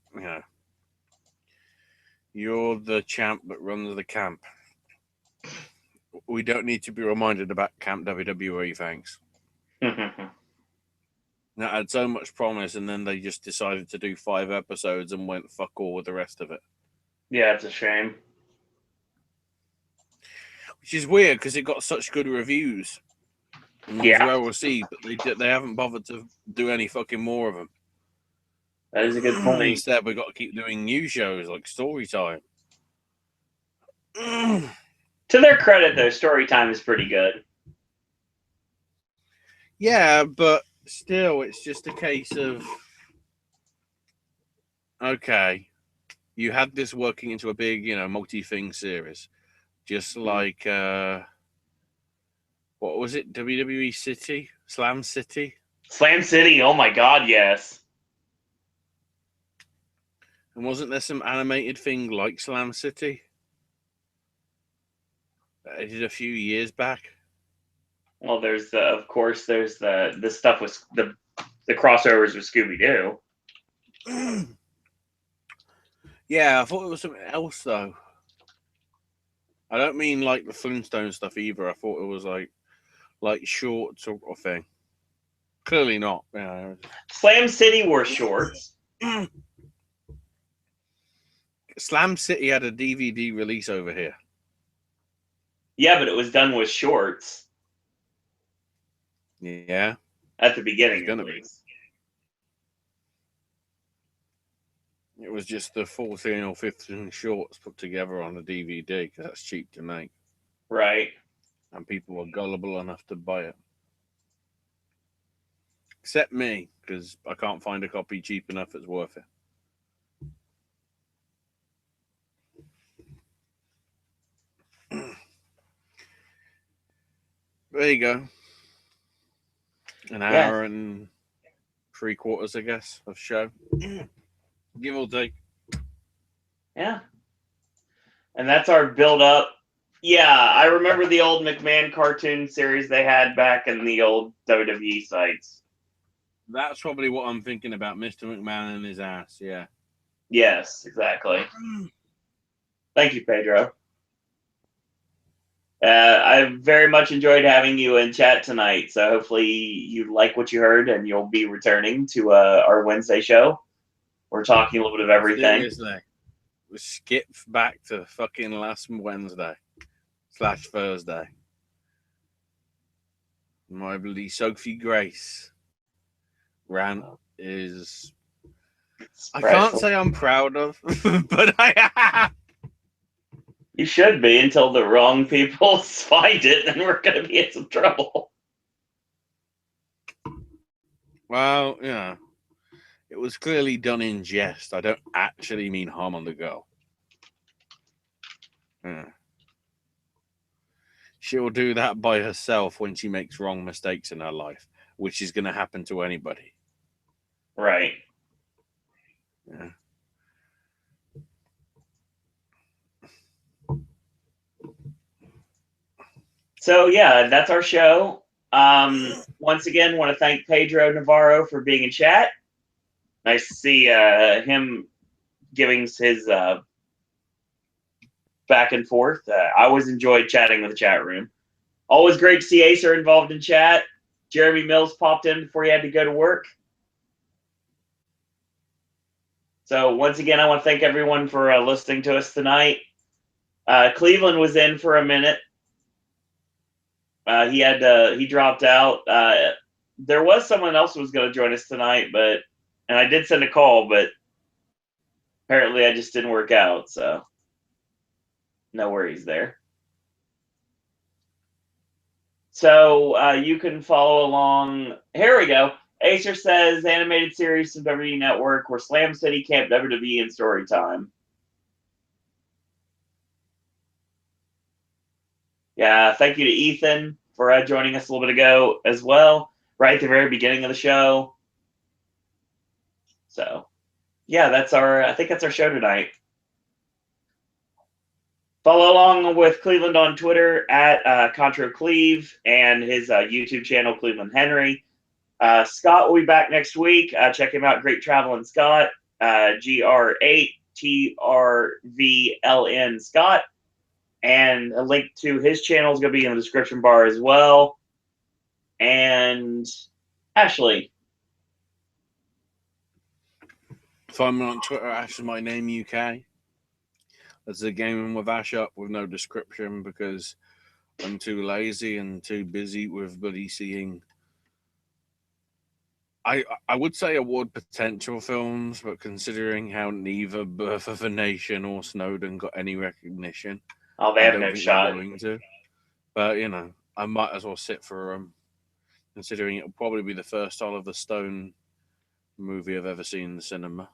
you're the champ that runs the camp. We don't need to be reminded about Camp WWE, thanks. That had so much promise, and then they just decided to do 5 episodes and went fuck all with the rest of it. Yeah, it's a shame. Which is weird because it got such good reviews. And was well received, but they haven't bothered to do any fucking more of them. That is a good point. Instead, we've got to keep doing new shows like Storytime. To their credit, though, Storytime is pretty good. Yeah, but still, it's just a case of, okay, you had this working into a big, multi-thing series. Just like, what was it? WWE City? Slam City? Slam City, oh my god, yes. And wasn't there some animated thing like Slam City that I did a few years back? Well, there's the stuff with the crossovers with Scooby Doo. Yeah, I thought it was something else though. I don't mean like the Flintstone stuff either. I thought it was like shorts or thing. Clearly not. Yeah. Slam City wore shorts. Slam City had a DVD release over here. Yeah, but it was done with shorts. Yeah. At the beginning, at least. It was just the 14 or 15 shorts put together on a DVD because that's cheap to make. Right. And people were gullible enough to buy it. Except me, because I can't find a copy cheap enough that's worth it. There you go. An hour and 3/4, I guess, of show. Give or take. Yeah. And that's our build-up. Yeah, I remember the old McMahon cartoon series they had back in the old WWE sites. That's probably what I'm thinking about, Mr. McMahon and his ass, yeah. Yes, exactly. Thank you, Pedro. I very much enjoyed having you in chat tonight, so hopefully you like what you heard and you'll be returning to our Wednesday show. We're talking a little bit of everything. Seriously. We skip back to fucking last Wednesday/Thursday. My bloody Sophie Grace rant is... I can't say I'm proud of, but I am. You should be until the wrong people find it, and we're going to be in some trouble. Well, yeah. It was clearly done in jest. I don't actually mean harm on the girl. Yeah. She'll do that by herself when she makes wrong mistakes in her life, which is going to happen to anybody. Right. Yeah. So, yeah, that's our show. Once again, want to thank Pedro Navarro for being in chat. Nice to see him giving his back and forth. I always enjoyed chatting with the chat room. Always great to see Acer involved in chat. Jeremy Mills popped in before he had to go to work. So once again, I want to thank everyone for listening to us tonight. Cleveland was in for a minute. He dropped out. There was someone else who was going to join us tonight, and I did send a call, but apparently I just didn't work out. So no worries there. So you can follow along. Here we go. Acer says animated series from WWE Network were Slam City, Camp WWE, and Storytime. Yeah, thank you to Ethan for joining us a little bit ago as well, right at the very beginning of the show. So, yeah, I think that's our show tonight. Follow along with Cleveland on Twitter at ControCleve and his YouTube channel, Cleveland Henry. Scott will be back next week. Check him out, Great Traveling Scott, GR8TRVLN Scott. And a link to his channel is going to be in the description bar as well. And Ashley. Find me on Twitter, Ash is my name, UK. That's a gaming with Ash up with no description because I'm too lazy and too busy with bloody seeing. I would say award potential films, but considering how neither Birth of a Nation or Snowden got any recognition, they have no shot. But I might as well sit for considering it'll probably be the first Oliver Stone movie I've ever seen in the cinema.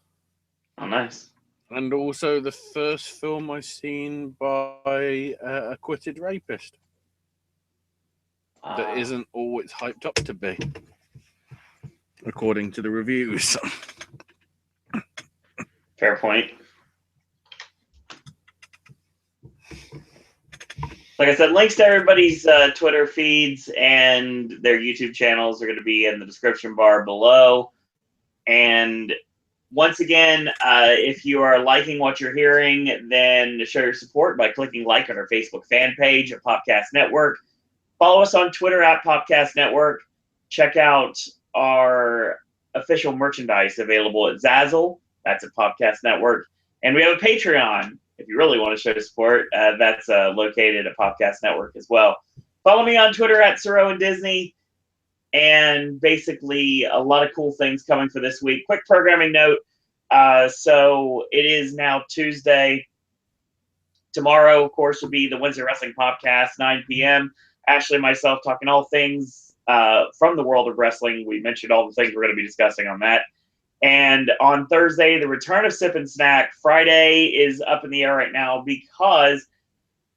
Oh, nice. And also the first film I've seen by a acquitted rapist that isn't all it's hyped up to be, according to the reviews. Fair point. Like I said, links to everybody's Twitter feeds and their YouTube channels are going to be in the description bar below. And once again, if you are liking what you're hearing, then show your support by clicking like on our Facebook fan page at Popcast Network. Follow us on Twitter at Popcast Network. Check out our official merchandise available at Zazzle. That's at Popcast Network. And we have a Patreon. If you really want to show support, that's located at Popcast Network as well. Follow me on Twitter at Siro and Disney. And basically a lot of cool things coming for this week. Quick programming note. So it is now Tuesday. Tomorrow, of course, will be the Wednesday Wrestling Podcast, 9 p.m. Ashley and myself talking all things from the world of wrestling. We mentioned all the things we're going to be discussing on that. And on Thursday, the return of Sip and Snack. Friday is up in the air right now because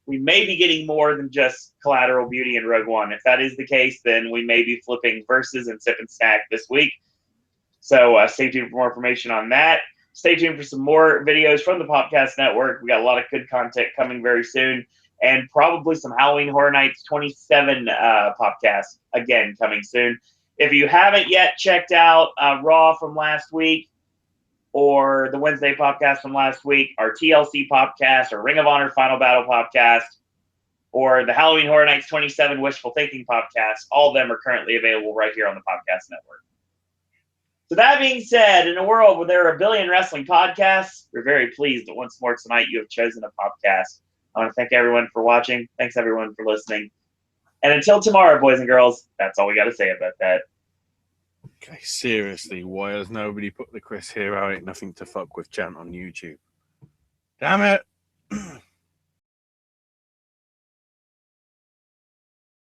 we may be getting more than just Collateral Beauty and Rogue One. If that is the case, then we may be flipping Versus and Sip and Snack this week. So stay tuned for more information on that. Stay tuned for some more videos from the Popcast Network. We got a lot of good content coming very soon. And probably some Halloween Horror Nights 27 podcasts, again, coming soon. If you haven't yet checked out Raw from last week or the Wednesday podcast from last week, our TLC podcast or Ring of Honor Final Battle podcast, or the Halloween Horror Nights 27 Wishful Thinking podcast, all of them are currently available right here on the Popcast Network. So that being said, in a world where there are a billion wrestling podcasts, we're very pleased that once more tonight you have chosen a Popcast. I want to thank everyone for watching. Thanks, everyone, for listening. And until tomorrow, boys and girls, that's all we got to say about that. Okay, seriously, why has nobody put the Chris Hero Ain't Nothing to Fuck With chant on YouTube? Damn it!